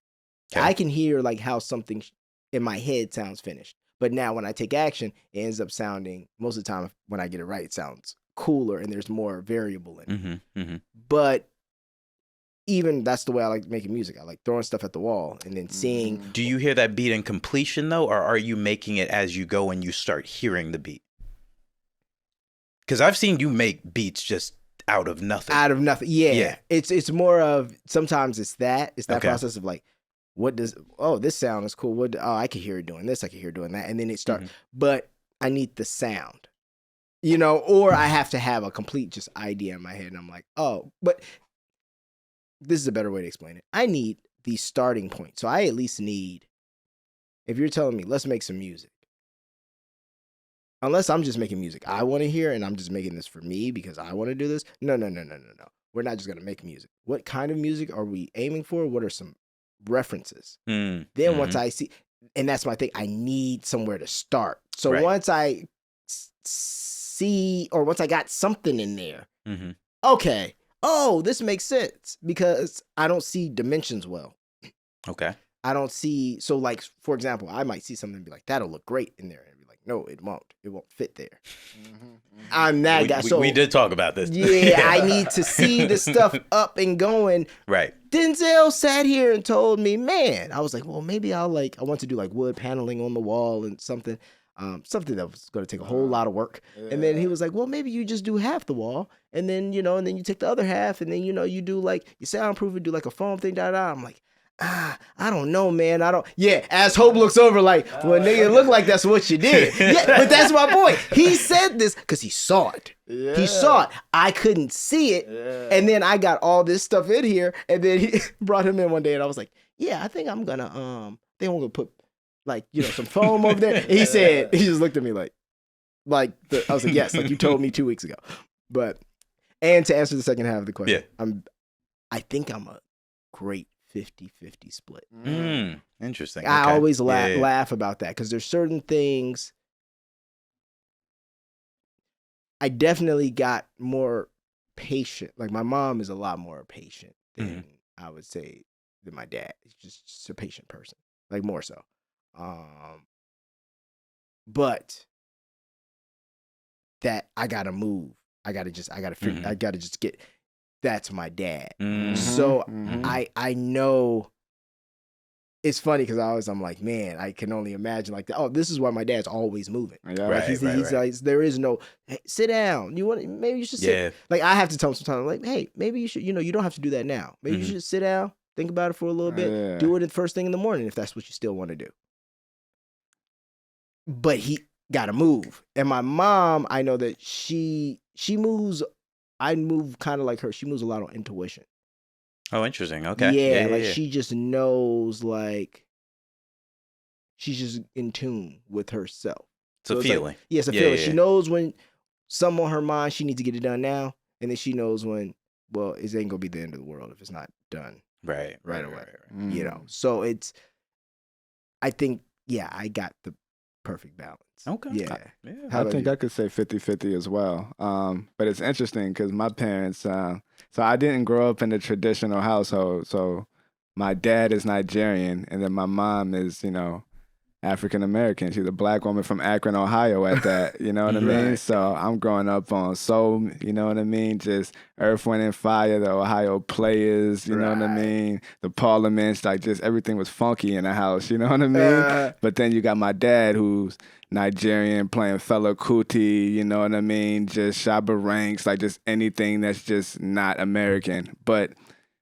Okay. I can hear like how something in my head sounds finished. But now when I take action, it ends up sounding, most of the time when I get it right, it sounds cooler and there's more variable in it. Mm-hmm, mm-hmm. But even that's the way I like making music. I like throwing stuff at the wall and then seeing. Do you hear that beat in completion though, or are you making it as you go and you start hearing the beat? Because I've seen you make beats just out of nothing. Out of nothing. Yeah. Yeah. It's more of, sometimes it's that Okay. process of like, this sound is cool. I could hear it doing this. I could hear it doing that. And then it starts, but I need the sound, or I have to have a complete just idea in my head. And I'm like, but this is a better way to explain it. I need the starting point. So I at least need, if you're telling me, let's make some music, unless I'm just making music I want to hear and I'm just making this for me because I want to do this. No. We're not just going to make music. What kind of music are we aiming for? What are some references? Then once I see, and that's my thing, I need somewhere to start. So once I see, or once I got something in there, okay, this makes sense because I don't see dimensions well. Okay. I don't see, so like, for example, I might see something and be like, that'll look great in there. And be like, no, it won't. It won't fit there. I'm that guy. So we did talk about this. Yeah, I need to see the stuff up and going. Right. Denzel sat here and told me, man, I was like, well, maybe I want to do like wood paneling on the wall and something that was going to take a whole lot of work. Yeah. And then he was like, well, maybe you just do half the wall. And then, and then you take the other half and then, you do like, you soundproof it, do like a foam thing, I'm like, I don't know, man. As Hope looks over like, well, nigga, it looked like that's what you did. Yeah, but that's my point. He said this because he saw it. Yeah. He saw it. I couldn't see it. Yeah. And then I got all this stuff in here. And then he brought him in one day and I was like, yeah, I think I'm gonna put like, some foam over there. And he just looked at me like I was like, yes, like you told me 2 weeks ago. But, and to answer the second half of the question, I think I'm a great 50-50 split. Interesting. I always laugh about that because there's certain things I definitely got more patient. Like my mom is a lot more patient than I would say than my dad. He's just a patient person, like more so. But that I gotta move. I gotta figure. I gotta just get. That's my dad. So I know it's funny because I'm like, man, I can only imagine like that. Oh, this is why my dad's always moving. Yeah, right, he's like, there is no, hey, sit down. Maybe you should sit. Yeah. Like I have to tell him sometimes, like, hey, maybe you should, you don't have to do that now. Maybe you should sit down, think about it for a little bit, do it the first thing in the morning if that's what you still want to do. But he got to move. And my mom, I know that she moves. I move kind of like her. She moves a lot on intuition. Oh, interesting. Okay. Yeah, she just knows, like, she's just in tune with herself. It's a feeling. Like, it's a feeling. She knows when something on her mind, she needs to get it done now. And then she knows when, well, it ain't going to be the end of the world if it's not done right away. So I think, I got the perfect balance. Okay. Yeah. I think I could say 50-50 as well. But it's interesting because my parents, so I didn't grow up in a traditional household. So my dad is Nigerian and then my mom is, African American. She's a black woman from Akron, Ohio at that. You know what I mean? So I'm growing up on soul, you know what I mean? Just Earth, Wind, and Fire, the Ohio Players, you know what I mean? The Parliaments, like just everything was funky in the house, you know what I mean? But then you got my dad who's Nigerian playing Fela Kuti, you know what I mean? Just Shabba Ranks, like just anything that's just not American. But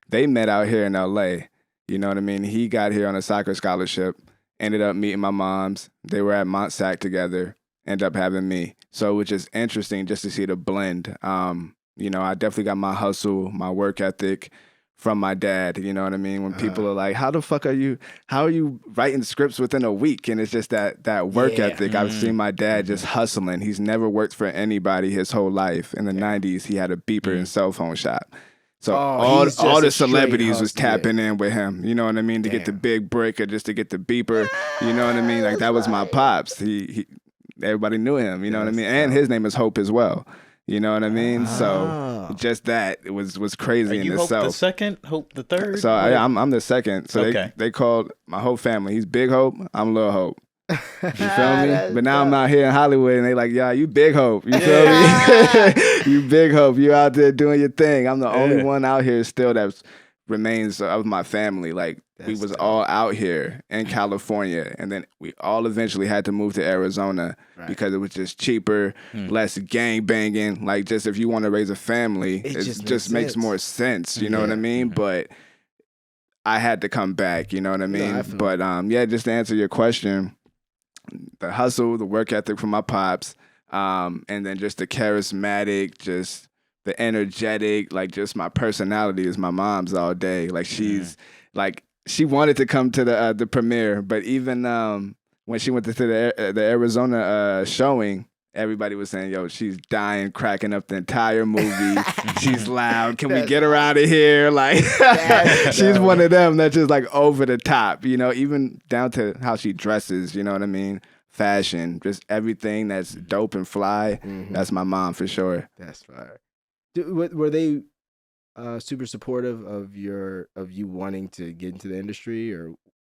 they met out here in LA, you know what I mean? He got here on a soccer scholarship. Ended up meeting my moms. They were at Mont Sac together. Ended up having me. So it was just interesting just to see the blend. I definitely got my hustle, my work ethic from my dad. You know what I mean? When people are like, how are you writing scripts within a week? And it's just that work ethic. I've seen my dad just hustling. He's never worked for anybody his whole life. In the 90s, he had a beeper and cell phone shop. So all the celebrities was tapping in with him. You know what I mean? To get the big brick or just to get the beeper. You know what I mean? Like, that was my pops. He everybody knew him. You know what I mean? And his name is Hope as well. You know what I mean? So just that it was crazy in itself. Hope the second, Hope the third. So I'm the second. So they called my whole family. He's Big Hope. I'm Little Hope. You feel me? But now I'm out here in Hollywood and they like, yeah, you Big Hope. You feel me? You Big Hope. You out there doing your thing. I'm the only one out here still that remains of my family. Like, we was all out here in California, and then we all eventually had to move to Arizona because it was just cheaper, less gang banging. Like, just if you want to raise a family, it just makes more sense. You know what I mean? But I had to come back. You know what I mean? But just to answer your question, the hustle, the work ethic from my pops, and then just the charismatic, just the energetic, like, just my personality is my mom's all day. Like, she's like, she wanted to come to the premiere, but even when she went to the Arizona showing, everybody was saying, yo, she's dying, cracking up the entire movie. She's loud. Can we get her out of here? Like, she's one of them that's just like over the top, you know, even down to how she dresses, you know what I mean? Fashion, just everything that's dope and fly. That's my mom for sure. That's fire. Were they super supportive of you wanting to get into the industry?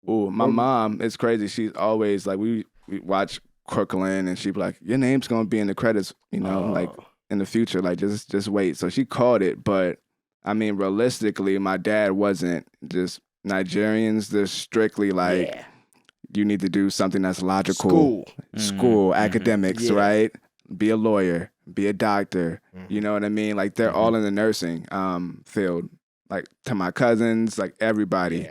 Or my mom, it's crazy. She's always like, we watch Crooklyn, and she'd be like, your name's gonna be in the credits, you know, like in the future, like just wait. So she called it, but I mean, realistically, my dad wasn't. Just Nigerians, they're strictly like, you need to do something that's logical. School, academics, right? Be a lawyer, be a doctor. You know what I mean? Like, they're all in the nursing field. Like, to my cousins, like everybody,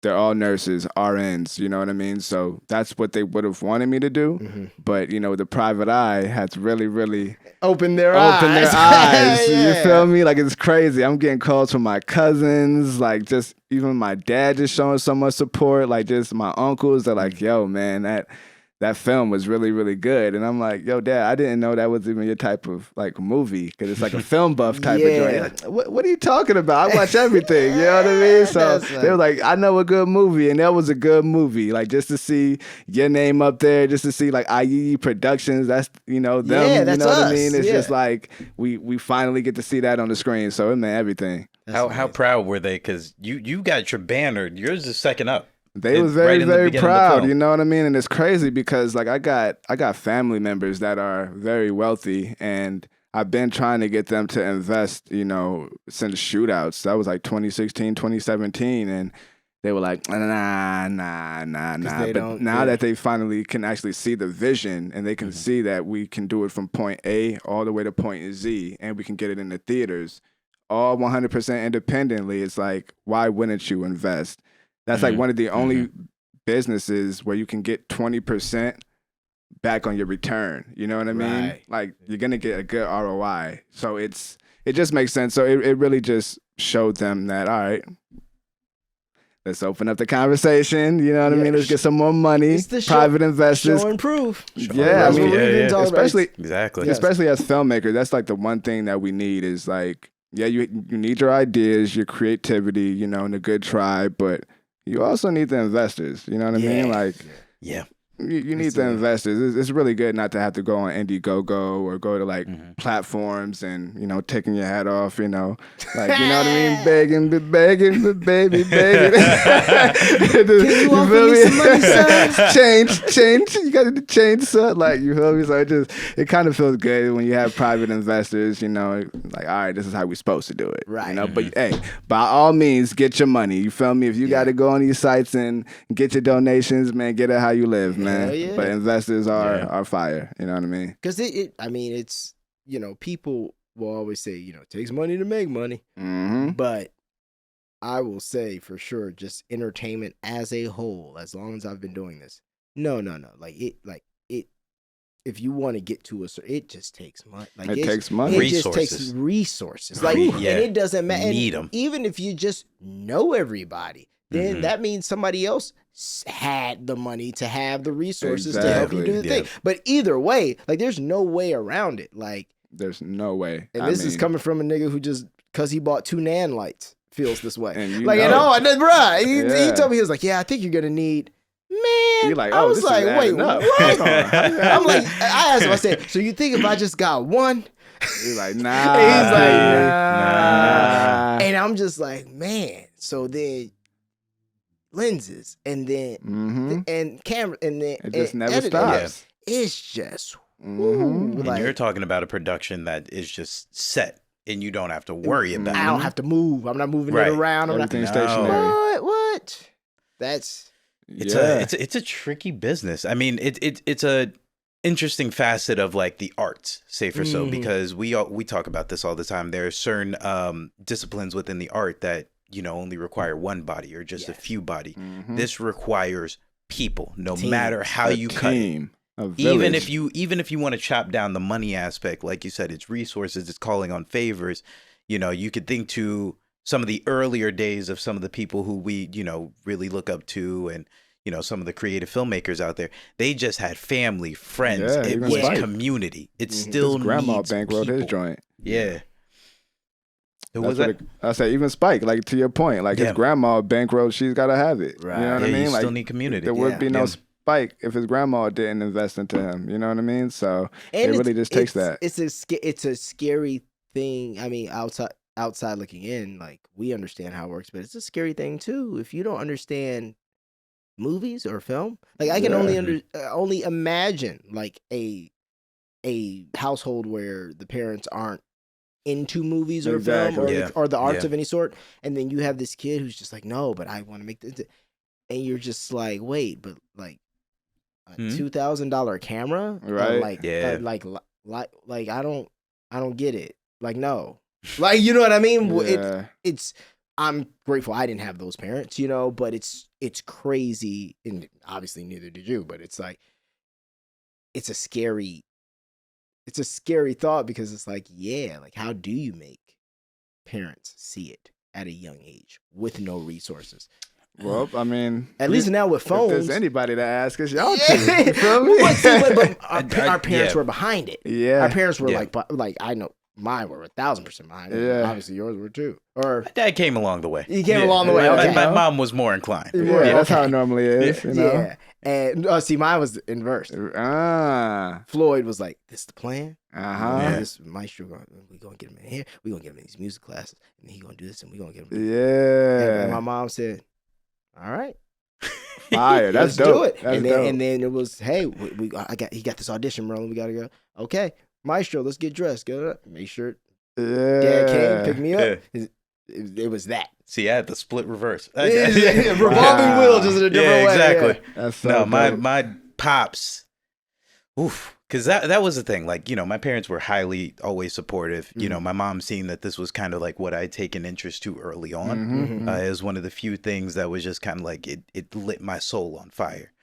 they're all nurses, RNs. You know what I mean? So that's what they would have wanted me to do. But, you know, the private eye has really, really opened their eyes. You feel me? Like, it's crazy. I'm getting calls from my cousins, like, just even my dad just showing so much support. Like, just my uncles, they're like, yo, man, that film was really, really good. And I'm like, yo, Dad, I didn't know that was even your type of, like, movie, because it's like a film buff type of joint. Like, what are you talking about? I watch everything, you know what I mean? So they were like, I know a good movie, and that was a good movie. Like, just to see your name up there, just to see, like, Ayiyi Productions, that's, you know, them, that's you know us. what I mean? It's just like, we finally get to see that on the screen, so it meant everything. How proud were they? Because you got your banner. Yours is second up. They was very, very proud, you know what I mean? And it's crazy because, like, I got family members that are very wealthy, and I've been trying to get them to invest, you know, since Shootouts. That was like 2016, 2017, and they were like, nah. But now that they finally can actually see the vision, and they can see that we can do it from point A all the way to point Z, and we can get it in the theaters, all 100% independently, it's like, why wouldn't you invest? That's like one of the only businesses where you can get 20% back on your return. You know what I mean? Like, you're going to get a good ROI. So it just makes sense. So it really just showed them that, all right, let's open up the conversation. You know what I mean? Let's get some more money. Private investors. Show and prove. Yeah, I mean, especially exactly. Especially as filmmakers, that's like the one thing that we need is like, you need your ideas, your creativity, you know, and a good try, but you also need the investors. You know what I mean? Like, you need the investors. It's really good not to have to go on Indiegogo or go to like platforms and, you know, taking your hat off, you know, like, you know what I mean? Begging, baby, begging. Can you offer me some money, son? Change. You got to change, son. Like, you feel me? So it kind of feels good when you have private investors, you know, like, all right, this is how we're supposed to do it. Right. You know, but hey, by all means, get your money. You feel me? If you got to go on these sites and get your donations, man, get it how you live, man. But investors are fire. You know what I mean? Because it's, you know, people will always say, you know, it takes money to make money. But I will say for sure, just entertainment as a whole, as long as I've been doing this, no. Like it if you want to get to a certain, it just takes money. Like It takes money. It just takes resources. Like, and it doesn't matter. Need 'em. Even if you just know everybody, then that means somebody else had the money to have the resources to help you do the thing. But either way, like, there's no way around it. Like, there's no way. And this is coming from a nigga who just, because he bought 2 Nan lights, feels this way. And like, and then, bruh, he told me, he was like, yeah, I think you're going to need. Man, you're like, I was like, wait, what? I'm like, I asked him, I said, so you think if I just got one? He's like, nah. He's like, nah. And I'm just like, man. So then lenses, and then and camera, and then it just never editing. stops. It's just And like, you're talking about a production that is just set, and you don't have to worry about it. I don't have to move. I'm not moving it around. Everything's stationary. What? That's it's a tricky business. I mean, it's a interesting facet of like the arts, say for so, because we talk about this all the time. There are certain disciplines within the art that, you know, only require one body or just a few body. This requires people, no matter how you cut it. Even if you want to chop down the money aspect, like you said, it's resources, it's calling on favors. You know, you could think to some of the earlier days of some of the people who we, you know, really look up to, and, you know, some of the creative filmmakers out there. They just had family, friends. It was community. It still grandma needs bankrolled people. his joint. Yeah. Who That's was that? I say even Spike, like, to your point, like his grandma bankrolled, she's got to have it. Right. You know what I mean? You Like, still need community. there would be no Spike if his grandma didn't invest into him. You know what I mean? So it really just takes that. It's a scary thing. I mean, outside looking in, like, we understand how it works, but it's a scary thing too if you don't understand movies or film. Like, I can only imagine like a household where the parents aren't into movies or film or the arts of any sort, and then you have this kid who's just like, no, but I want to make this, and you're just like, wait, but like a $2,000 camera, right? Like I don't get it. Like, no, like, you know what I mean? It's I'm grateful I didn't have those parents, you know, but it's crazy, and obviously neither did you, but it's like, it's a scary thought, because it's like, like, how do you make parents see it at a young age with no resources? Well, I mean, at least now with phones, if there's anybody to ask, it's y'all two. You feel me? But our parents were behind it. Yeah, our parents were like I know mine were 1,000% behind it. Yeah, obviously yours were too. Or my dad came along the way. He came along the way. Okay. My mom was more inclined. Yeah, that's how it normally is. You know? Yeah, and see, mine was the inverse. Floyd was like, "This is the plan. This Maestro, we gonna get him in here. We gonna get him in these music classes, and he gonna do this, and we gonna get him." And my mom said, "All right, fire. That's let's dope. do it." That's and then it was, "Hey, he got this audition rolling. We gotta go." Okay, Maestro, let's get dressed. Go up. Make sure. Dad came, picked me up. It was that. See, I had the split reverse. Revolving wheel, just in a different way. Exactly. That's so my pops. Oof. Because that was the thing. Like, you know, my parents were highly always supportive. You know, my mom seeing that this was kind of like what I'd taken interest to early on. It was one of the few things that was just kind of like it lit my soul on fire.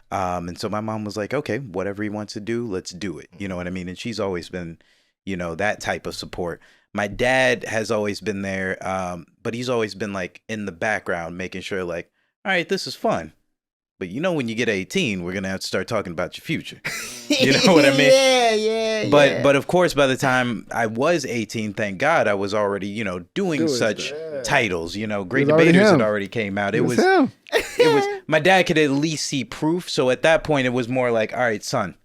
And so my mom was like, okay, whatever he wants to do, let's do it. You know what I mean? And she's always been, you know, that type of support. My dad has always been there, but he's always been like in the background, making sure like, all right, this is fun. But you know, when you get 18, we're going to have to start talking about your future. You know what I mean? Yeah. But of course, by the time I was 18, thank God, I was already, you know, doing such titles. You know, Great Debaters had already came out. It was him. It was, my dad could at least see proof. So at that point, it was more like, all right, son,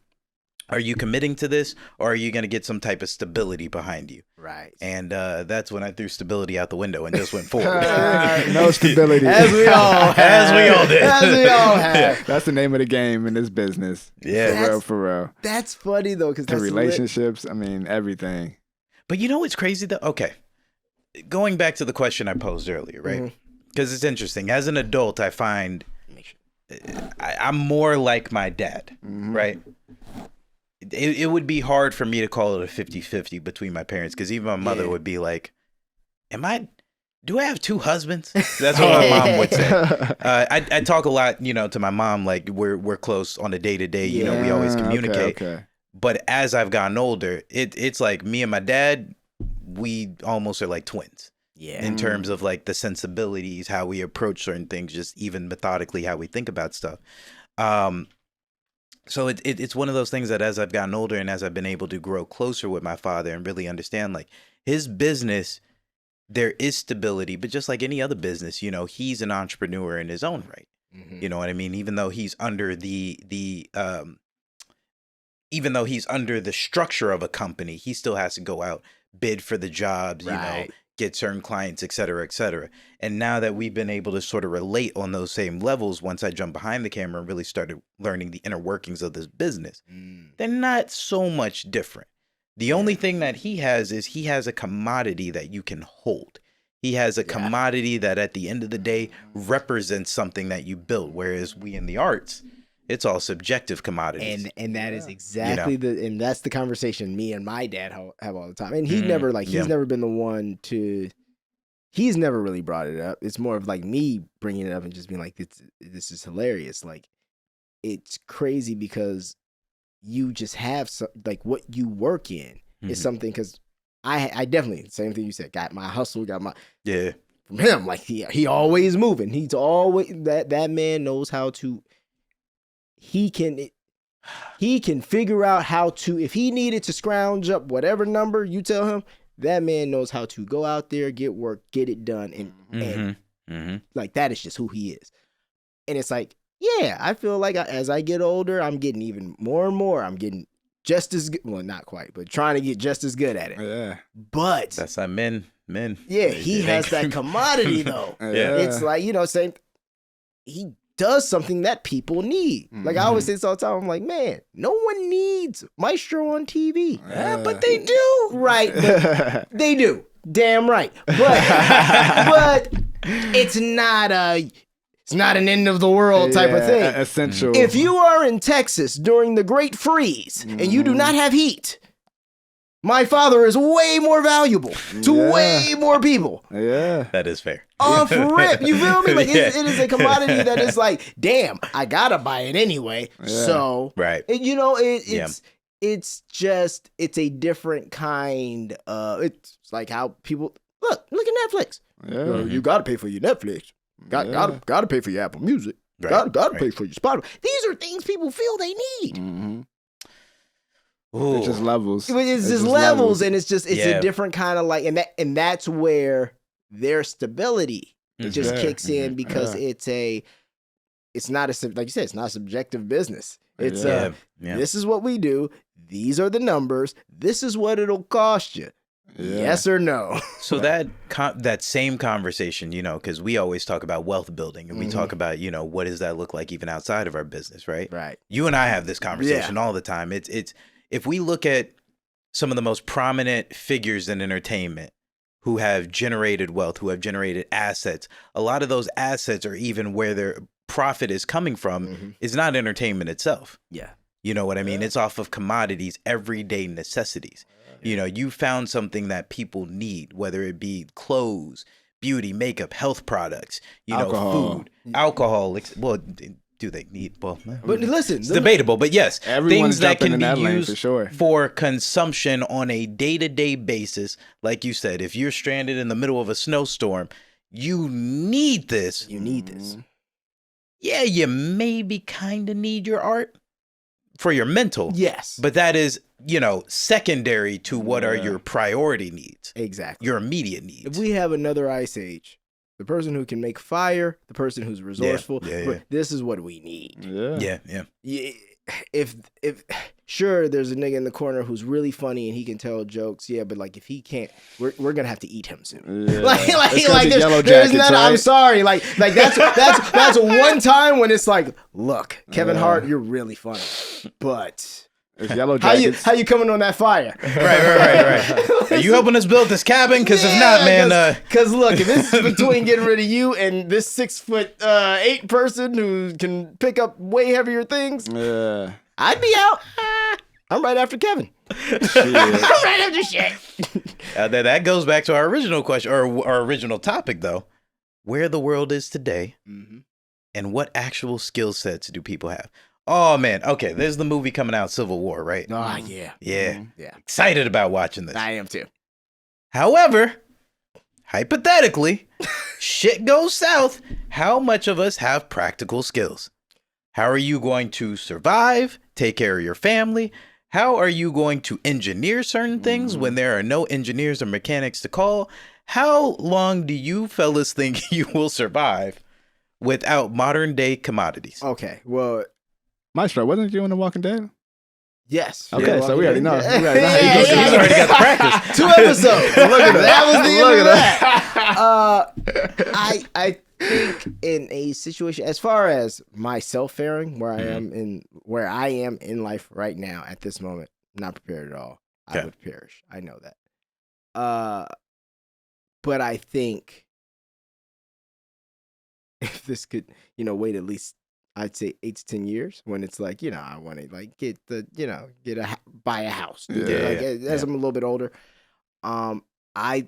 are you committing to this, or are you going to get some type of stability behind you? Right. And that's when I threw stability out the window and just went forward. No stability. As we all did. As we all have. That's the name of the game in this business. Yeah. For real. That's funny, though, because the relationships, I mean, everything. But you know what's crazy, though? Okay. Going back to the question I posed earlier, right? Because it's interesting. As an adult, I find I'm more like my dad, right? It would be hard for me to call it a 50-50 between my parents, because even my mother would be like, do I have two husbands? That's what my mom would say. I talk a lot, you know, to my mom, like we're close on a day-to-day, you know, we always communicate. Okay. But as I've gotten older, it's like me and my dad, we almost are like twins. Yeah. In terms of like the sensibilities, how we approach certain things, just even methodically how we think about stuff. So it's one of those things that as I've gotten older and as I've been able to grow closer with my father and really understand like his business, there is stability, but just like any other business, you know, he's an entrepreneur in his own right. Mm-hmm. You know what I mean? Even though he's under even though he's under the structure of a company, he still has to go out, bid for the jobs, you know, get certain clients, et cetera, et cetera. And now that we've been able to sort of relate on those same levels, once I jumped behind the camera and really started learning the inner workings of this business, they're not so much different. The only thing that he has is he has a commodity that you can hold. He has a commodity that at the end of the day represents something that you built. Whereas we in the arts, it's all subjective commodities. And that is exactly and that's the conversation me and my dad have all the time. And he never he's never been the one to, he's never really brought it up. It's more of like me bringing it up and just being like, this is hilarious. Like, it's crazy because you just have some, like what you work in is something, because I definitely, same thing you said, got my hustle, got my, from him, like he always moving. He's always, that man knows how to, he can figure out how to, if he needed to scrounge up whatever number you tell him, that man knows how to go out there, get work, get it done. And like, that is just who he is. And it's like, yeah, I feel like as I get older, I'm getting even more and more. I'm getting just as good. Well, not quite, but trying to get just as good at it. Yeah. But that's how men. Yeah, he has that commodity though. It's like, you know, saying he does something that people need. Like I always say this all the time. I'm like, man, no one needs Maestro on TV. But they do. Right. But they do. Damn right. But it's not an end of the world type of thing. Essential. If you are in Texas during the Great Freeze and you do not have heat, my father is way more valuable to way more people. Yeah. That is fair. Off rip. You feel me? Like it is a commodity that is like, damn, I gotta buy it anyway. Yeah. So, you know, it's just, it's a different kind of, it's like how people, look at Netflix. Yeah. You gotta pay for your Netflix. Gotta pay for your Apple Music. Gotta pay for your Spotify. These are things people feel they need. It's just levels. It's just levels, and it's a different kind of like, and that's where their stability just kicks in, because it's not like you said, it's not a subjective business. It's this is what we do. These are the numbers. This is what it'll cost you. Yes or no? So that same conversation, you know, because we always talk about wealth building, and we talk about, you know, what does that look like even outside of our business, right? Right. You and I have this conversation all the time. It's if we look at some of the most prominent figures in entertainment who have generated wealth, who have generated assets, a lot of those assets, or even where their profit is coming from, is not entertainment itself. Yeah. You know what I mean? It's off of commodities, everyday necessities. You know, you found something that people need, whether it be clothes, beauty, makeup, health products, you know, food, alcohol. Well, do they need? Well, but listen, it's debatable. But yes, things that can be used for consumption on a day-to-day basis. Like you said, if you're stranded in the middle of a snowstorm, you need this. You need this. Yeah, you maybe kind of need your art for your mental. Yes. But that is, you know, secondary to what are your priority needs. Exactly. Your immediate needs. If we have another ice age, the person who can make fire, the person who's resourceful, this is what we need. Yeah. If sure, there's a nigga in the corner who's really funny and he can tell jokes, but like if he can't, we're gonna have to eat him soon. Like there's not. Right? I'm sorry, like that's one time when it's like, look, Kevin Hart, you're really funny, but. It's Yellow Jackets. How you coming on that fire? Right. Are you helping us build this cabin? Because if not, man. Because look, if this is between getting rid of you and this 6'8" person who can pick up way heavier things, I'd be out. I'm right after Kevin. I'm right after shit. That goes back to our original question, or our original topic, though. Where the world is today, and what actual skill sets do people have? Oh man, okay. There's the movie coming out, Civil War, right? Oh yeah. Yeah. Yeah. Excited about watching this. I am too. However, hypothetically, shit goes south. How much of us have practical skills? How are you going to survive, take care of your family? How are you going to engineer certain things when there are no engineers or mechanics to call? How long do you fellas think you will survive without modern day commodities? Okay. Well, Maestro, wasn't you in The Walking Dead? yes. Okay, so we already know. Yeah. We already know how you He's gonna do already that. got the practice. 2 episodes. Look at that. Was the Look end at of that. I think in a situation as far as myself faring, where I am in life right now at this moment, not prepared at all. Okay. I would perish. I know that. But I think if this could, wait at least, I'd say 8 to 10 years, when it's like, I want to like get buy a house. As I'm a little bit older, I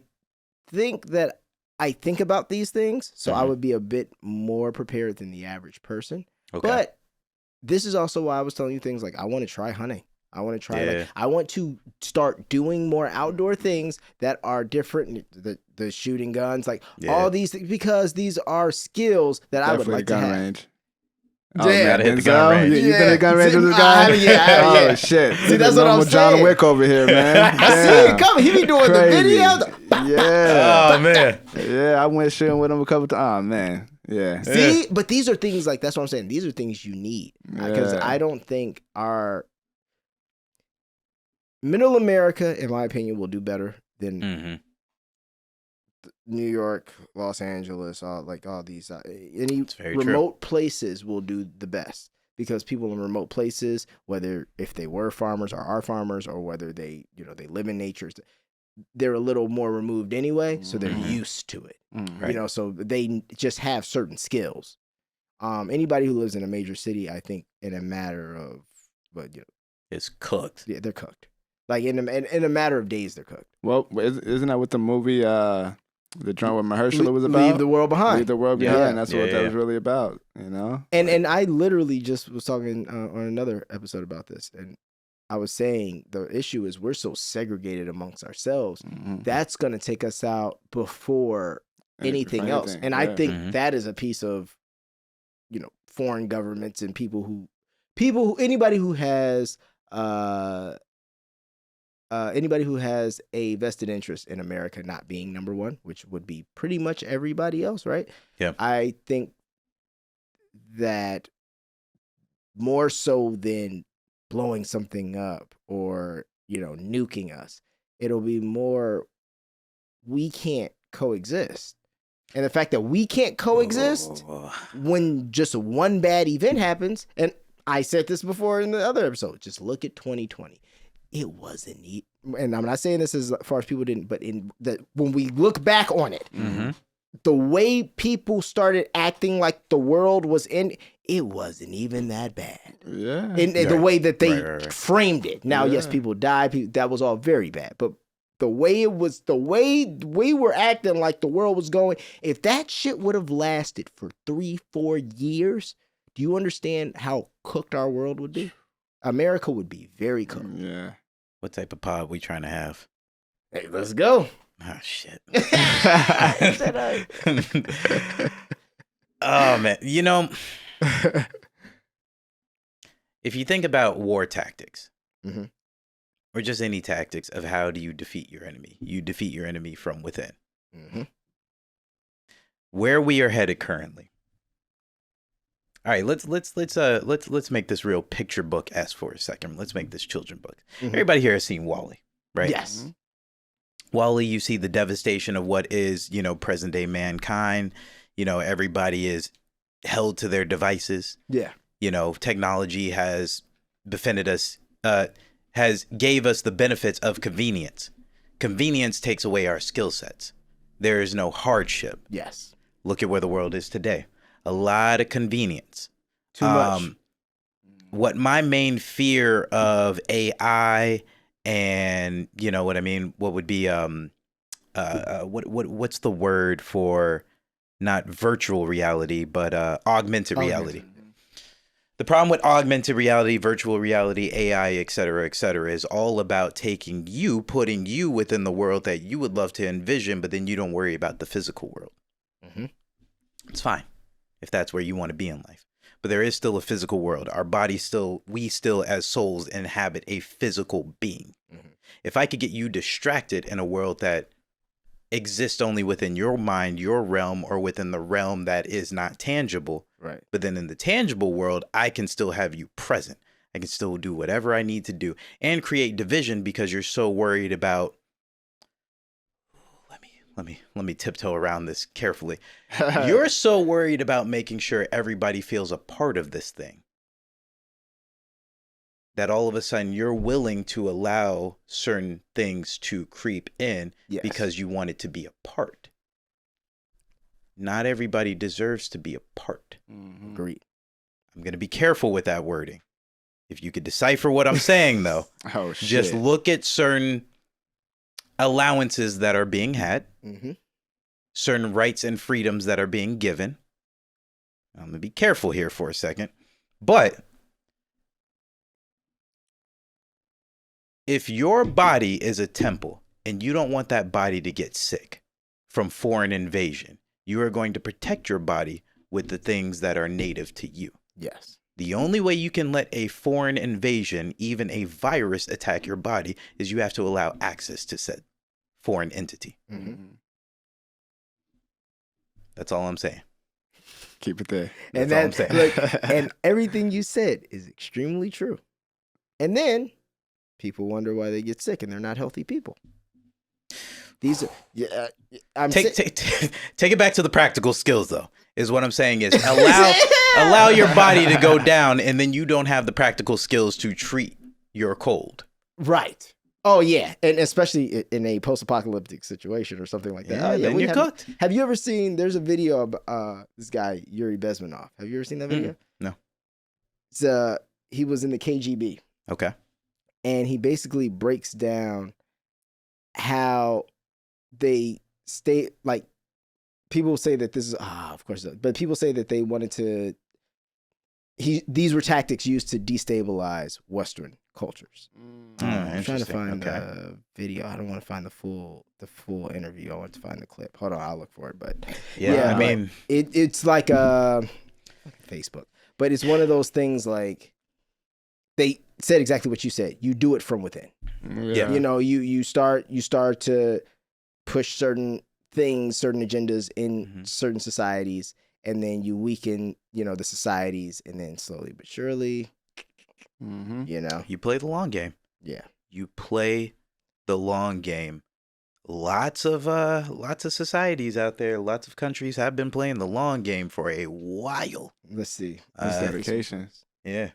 think that I think about these things, so I would be a bit more prepared than the average person. Okay. But this is also why I was telling you things like I want to try hunting. I want to try. I want to start doing more outdoor things that are different. The shooting guns, like all these things, because these are skills that I would like to have. Range. Oh, man, hit the gun range. You been at gun range with this guy? Yeah. Oh shit! See, that's what I'm John saying. Wick over here, man. I see it coming. He be doing Crazy. the video. Yeah. Oh man. Yeah, I went shooting with him a couple times. Oh man. Yeah. See, but these are things like that's what I'm saying. These are things you need because I don't think our middle America, in my opinion, will do better than New York, Los Angeles, all these any remote places will do the best because people in remote places, whether if they were farmers or are farmers or whether they they live in nature, they're a little more removed anyway, so they're used to it. Right. So they just have certain skills. Anybody who lives in a major city, I think, in a matter of, It's cooked. yeah, they're cooked. Like in a matter of days, they're cooked. Well, isn't that what the movie, the joint with Mahershala was about? Leave the world behind. Leave the world behind. Yeah. That's what that was really about. And I literally just was talking on another episode about this, and I was saying the issue is we're so segregated amongst ourselves. That's going to take us out before anything else. And I think that is a piece of, foreign governments and anybody who has a vested interest in America not being number one, which would be pretty much everybody else, right? Yeah. I think that more so than blowing something up or, nuking us, it'll be more we can't coexist. And the fact that we can't coexist when just one bad event happens, and I said this before in the other episode, just look at 2020. It wasn't neat. And I'm not saying this as far as people didn't, but when we look back on it, the way people started acting like the world was in, it wasn't even that bad. Yeah. In the way that they framed it. Now, yes, people died. That was all very bad. But the way it was, the way we were acting like the world was going, if that shit would have lasted for 3-4 years, do you understand how cooked our world would be? America would be very cooked. Yeah. What type of pod we trying to have? Hey, let's go. Oh shit. Oh man, if you think about war tactics, or just any tactics of how do you defeat your enemy, you defeat your enemy from within. Where we are headed currently. All right, let's make this real picture book-esque for a second. Let's make this children book. Everybody here has seen WALL-E, right? Yes. WALL-E, you see the devastation of what is, present day mankind. Everybody is held to their devices. Yeah. Technology has befriended us, gave us the benefits of convenience. Convenience takes away our skill sets. There is no hardship. Yes. Look at where the world is today. A lot of convenience. Too much. What my main fear of AI and what would be what's the word for not virtual reality but augmented reality. The problem with augmented reality, virtual reality, AI, et cetera, is all about taking you, putting you within the world that you would love to envision, but then you don't worry about the physical world. Mm-hmm. It's fine if that's where you want to be in life. But there is still a physical world. Our bodies still, we still as souls inhabit a physical being. Mm-hmm. If I could get you distracted in a world that exists only within your mind, your realm, or within the realm that is not tangible. Right. But then in the tangible world, I can still have you present. I can still do whatever I need to do and create division because you're so worried about. Let me tiptoe around this carefully. You're so worried about making sure everybody feels a part of this thing that all of a sudden you're willing to allow certain things to creep in because you want it to be a part. Not everybody deserves to be a part. Mm-hmm. Agreed. I'm going to be careful with that wording. If you could decipher what I'm saying, though, just look at certain allowances that are being had, certain rights and freedoms that are being given. I'm going to be careful here for a second, but if your body is a temple and you don't want that body to get sick from foreign invasion, you are going to protect your body with the things that are native to you. Yes. The only way you can let a foreign invasion, even a virus, attack your body is you have to allow access to said foreign entity. Mm-hmm. That's all I'm saying. Keep it there. And that's all I'm saying. Look, and everything you said is extremely true. And then people wonder why they get sick and they're not healthy people. These are, take it back to the practical skills, though, is what I'm saying is allow your body to go down and then you don't have the practical skills to treat your cold. Right. Oh, yeah. And especially in a post-apocalyptic situation or something like that. Yeah, then you're cooked. Have you ever seen, there's a video of this guy, Yuri Bezmenov. Have you ever seen that video? No. It's, he was in the KGB. Okay. And he basically breaks down how they stay, like, people say that this is, of course, but people say that they wanted to, these were tactics used to destabilize Western cultures. I'm trying to find the video. I don't want to find the full interview. I want to find the clip. Hold on, I'll look for it. But yeah, I mean, it's like Facebook, but it's one of those things like they said exactly what you said. You do it from within. Yeah, you know, you start to push certain things, certain agendas in certain societies, and then you weaken, you know, the societies, and then slowly but surely, you know, you play the long game. Yeah, you play the long game. Lots of societies out there, lots of countries have been playing the long game for a while. Let's see. Dedications. Yeah.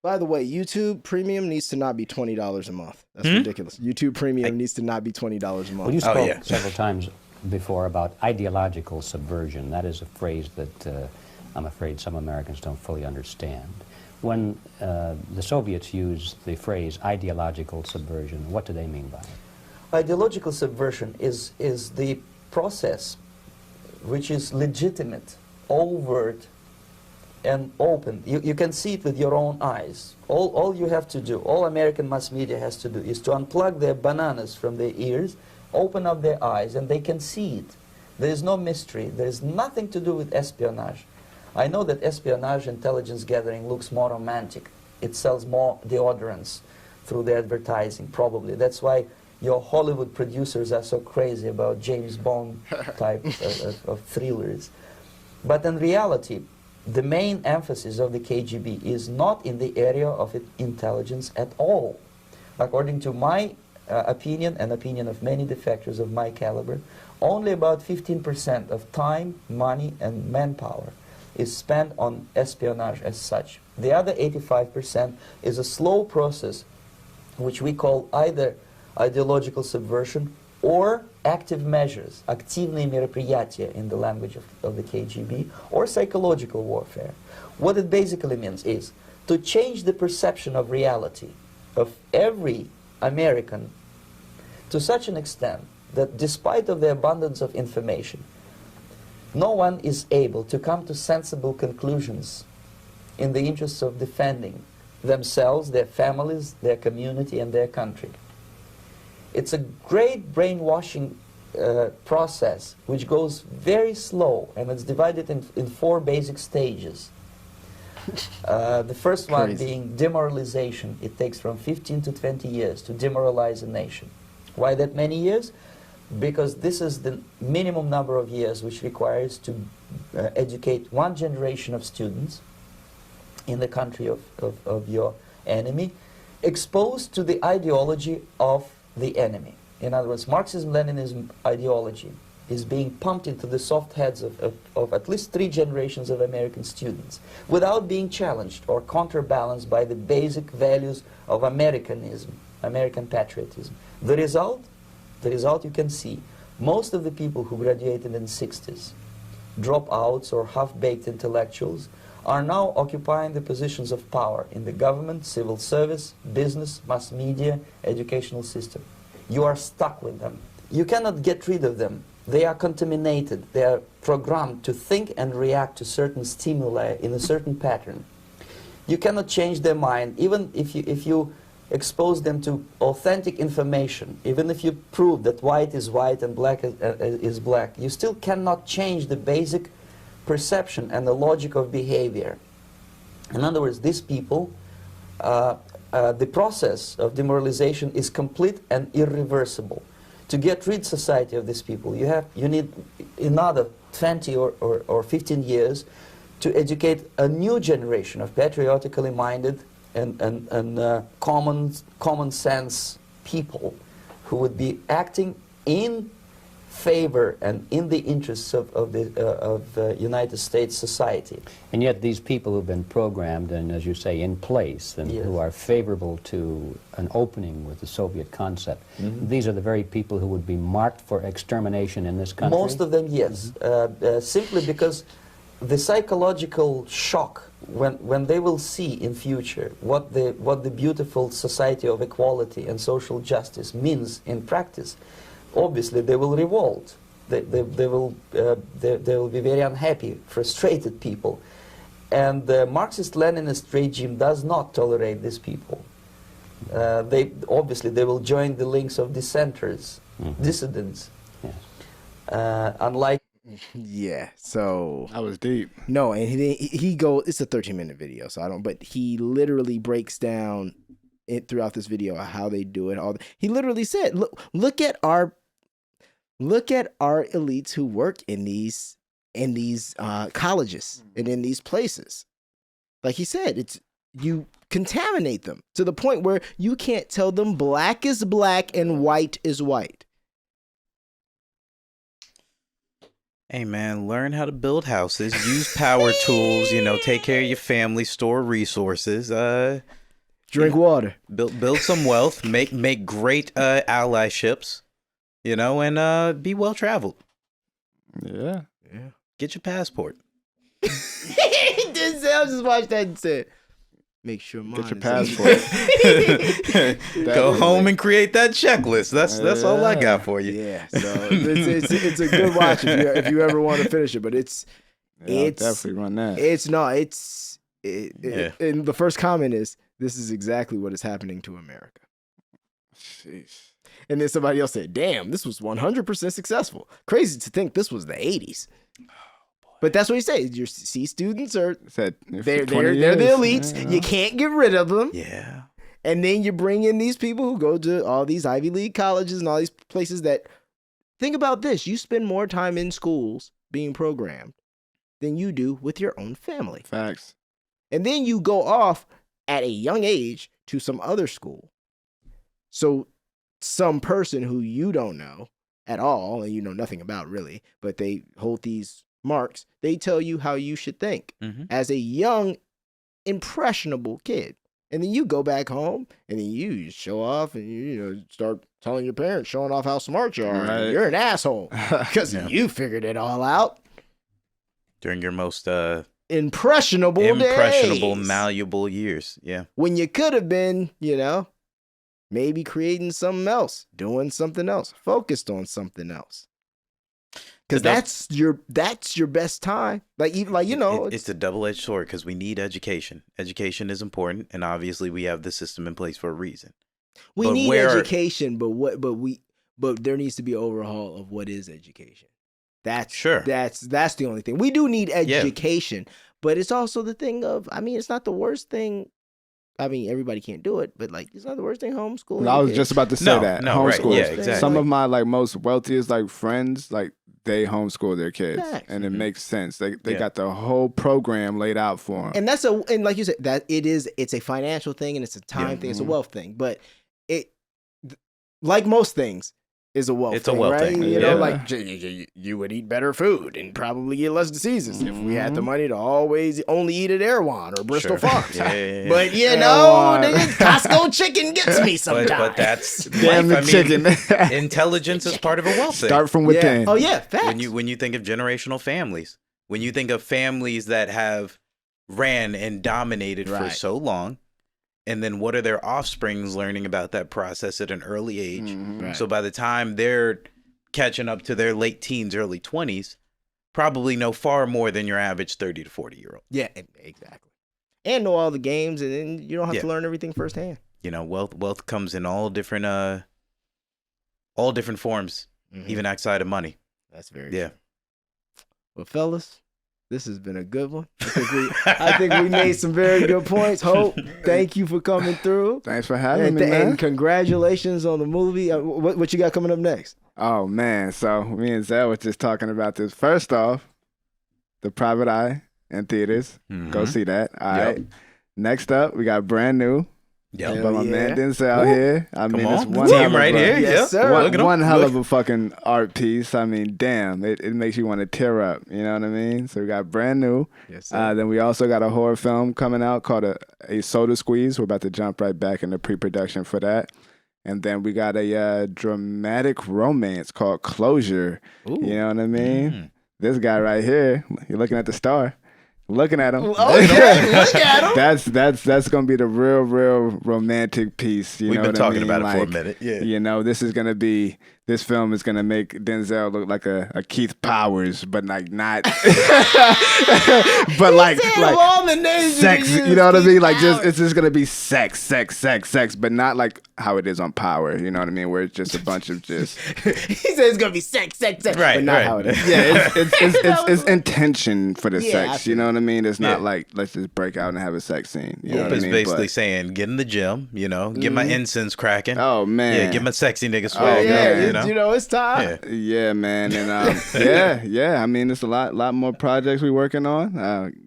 By the way, YouTube Premium needs to not be $20 a month. That's ridiculous. YouTube Premium needs to not be $20 a month. Well, you spoke several times before about ideological subversion. That is a phrase that I'm afraid some Americans don't fully understand. When the Soviets used the phrase ideological subversion, what do they mean by it? Ideological subversion is the process which is legitimate, overt, and open. You can see it with your own eyes. All you have to do, all American mass media has to do, is to unplug their bananas from their ears, open up their eyes, and they can see it. There is no mystery. There is nothing to do with espionage. I know that espionage intelligence gathering looks more romantic. It sells more deodorants through the advertising, probably. That's why your Hollywood producers are so crazy about James Bond type of thrillers. But in reality, the main emphasis of the KGB is not in the area of intelligence at all. According to my opinion and opinion of many defectors of my caliber, only about 15% of time, money, and manpower is spent on espionage as such. The other 85% is a slow process which we call either ideological subversion or active measures, активные мероприятия in the language of the KGB, or psychological warfare. What it basically means is to change the perception of reality of every American to such an extent that despite of the abundance of information, no one is able to come to sensible conclusions in the interests of defending themselves, their families, their community, and their country. It's a great brainwashing process which goes very slow, and it's divided in 4 basic stages. The first one being demoralization. It takes from 15 to 20 years to demoralize a nation. Why that many years? Because this is the minimum number of years which requires to educate one generation of students in the country of your enemy, exposed to the ideology of the enemy. In other words, Marxism-Leninism ideology is being pumped into the soft heads of at least 3 generations of American students without being challenged or counterbalanced by the basic values of Americanism, American patriotism. The result you can see. Most of the people who graduated in the 60s, dropouts or half-baked intellectuals, are now occupying the positions of power in the government, civil service, business, mass media, educational system. You are stuck with them. You cannot get rid of them. They are contaminated. They are programmed to think and react to certain stimuli in a certain pattern. You cannot change their mind, even if you expose them to authentic information, even if you prove that white is white and black is black, you still cannot change the basic perception and the logic of behavior. In other words, these people, the process of demoralization is complete and irreversible. To get rid society of these people, you need another 20 or 15 years to educate a new generation of patriotically minded and common sense people who would be acting in favor and in the interests of the United States society. And yet these people who've been programmed and, as you say, in place and who are favorable to an opening with the Soviet concept, these are the very people who would be marked for extermination in this country? Most of them, yes. Simply because the psychological shock when they will see in future what the beautiful society of equality and social justice means in practice, obviously they will revolt. They will be very unhappy, frustrated people. And the Marxist-Leninist regime does not tolerate these people. Obviously they will join the links of dissenters, dissidents. Yes. Unlike Yeah, so That was deep. no, and he goes. It's a 13-minute video, so I don't. But he literally breaks down it throughout this video how they do it. He literally said, "Look at our elites who work in these colleges and in these places." Like he said, you contaminate them to the point where you can't tell them black is black and white is white. Hey man, learn how to build houses, use power tools, take care of your family, store resources, Drink water. build some wealth, make great allyships, and be well traveled. Yeah. Get your passport. Denzel just watched that and said, "Make sure mine Get your is passport. Go home and create that checklist. That's all I got for you. Yeah, so it's a good watch if you ever want to finish it, but it's I'll definitely run that. And the first comment is, "This is exactly what is happening to America." Jeez. And then somebody else said, "Damn, this was 100% successful. Crazy to think this was the 80s." But that's what he said. Your C students are they're the elites. Yeah. You can't get rid of them. Yeah. And then you bring in these people who go to all these Ivy League colleges and all these places that, think about this, you spend more time in schools being programmed than you do with your own family. Facts. And then you go off at a young age to some other school. So some person who you don't know at all, and you know nothing about really, but they hold these marks, they tell you how you should think as a young, impressionable kid. And then you go back home and then you show off and you start telling your parents, showing off how smart you are. Right. You're an asshole because you figured it all out During your most impressionable days. malleable years. Yeah. When you could have been, maybe creating something else, doing something else, focused on something else. because that's your best time. Like even like it's a double-edged sword because we need education. Education is important, and obviously we have the system in place for a reason. We need education, but there needs to be an overhaul of what is education. That's the only thing. We do need education, but it's also the thing of, I mean, it's not the worst thing. I mean, everybody can't do it, but like, it's not the worst thing homeschooling. I was just about to say that. No, right. Yeah, exactly. Some of my like most wealthiest like friends, like they homeschool their kids, and it makes sense. They got the whole program laid out for them. And like you said, it's a financial thing and it's a time thing, it's a wealth thing, but it, like most things, is a wealth thing, right? Thing. You know, like you would eat better food and probably get less diseases if we had the money to always only eat at Erewhon or Bristol Farms. But Costco chicken gets me sometimes. But that's damn the chicken. Intelligence is part of a wealth thing. Start from within. Yeah. Oh yeah, facts. When you think of generational families, when you think of families that have ran and dominated for so long. And then what are their offsprings learning about that process at an early age? Right. So by the time they're catching up to their late teens, early 20s, probably know far more than your average 30 to 40-year-old. Yeah, exactly. And know all the games, and then you don't have to learn everything firsthand. You know, wealth comes in all different forms, even outside of money. That's very true. Well, fellas, this has been a good one. I think we made some very good points. Hope, thank you for coming through. Thanks for having me, man. And congratulations on the movie. What you got coming up next? Oh, man. So me and Zell were just talking about this. First off, The Private Eye in theaters. Go see that. All right. Next up, we got Brand New. Yeah, by my man Denzel here. I mean, it's one team right here. Yes, sir. One hell of a fucking art piece. I mean, damn, it makes you want to tear up. You know what I mean? So we got Brand New. Yes, sir. Then we also got a horror film coming out called a Soda Squeeze. We're about to jump right back into pre-production for that. And then we got a dramatic romance called Closure. Ooh. You know what I mean? This guy right here, you're looking at the star. Looking at him. Okay, look at him. That's gonna be the real romantic piece. We've been talking about it for a minute. Yeah. You know, this film is gonna make Denzel look like a Keith Powers, but like not but like all the names sex, you know what I mean? Like it's just gonna be sex, but not like how it is on Power, you know what I mean? Where it's just a bunch of just he said it's gonna be sex, right, but not how it is. Yeah, it's intention for the sex, you know what I mean? It's not like let's just break out and have a sex scene. You know what I mean? Basically saying get in the gym, you know, get my incense cracking. Oh man. Yeah, get my sexy nigga swag. You know, it's time. Yeah, man. And yeah. I mean, there's a lot more projects we're working on.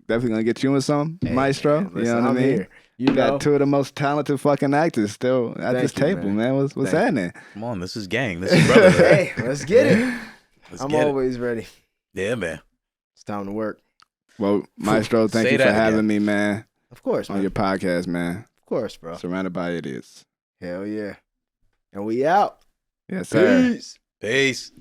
Definitely gonna get you in some, Maestro. Man, you know what I mean? Here. You got two of the most talented fucking actors still at this table, man. What's happening? Come on, this is gang. This is brotherhood. Hey, let's get it. I'm always ready. Yeah, man. It's time to work. Well, Maestro, thank you for having me, man. Of course, man. On your podcast, man. Of course, bro. Surrounded by idiots. Hell yeah. And we out. Yes, sir. Peace. Peace.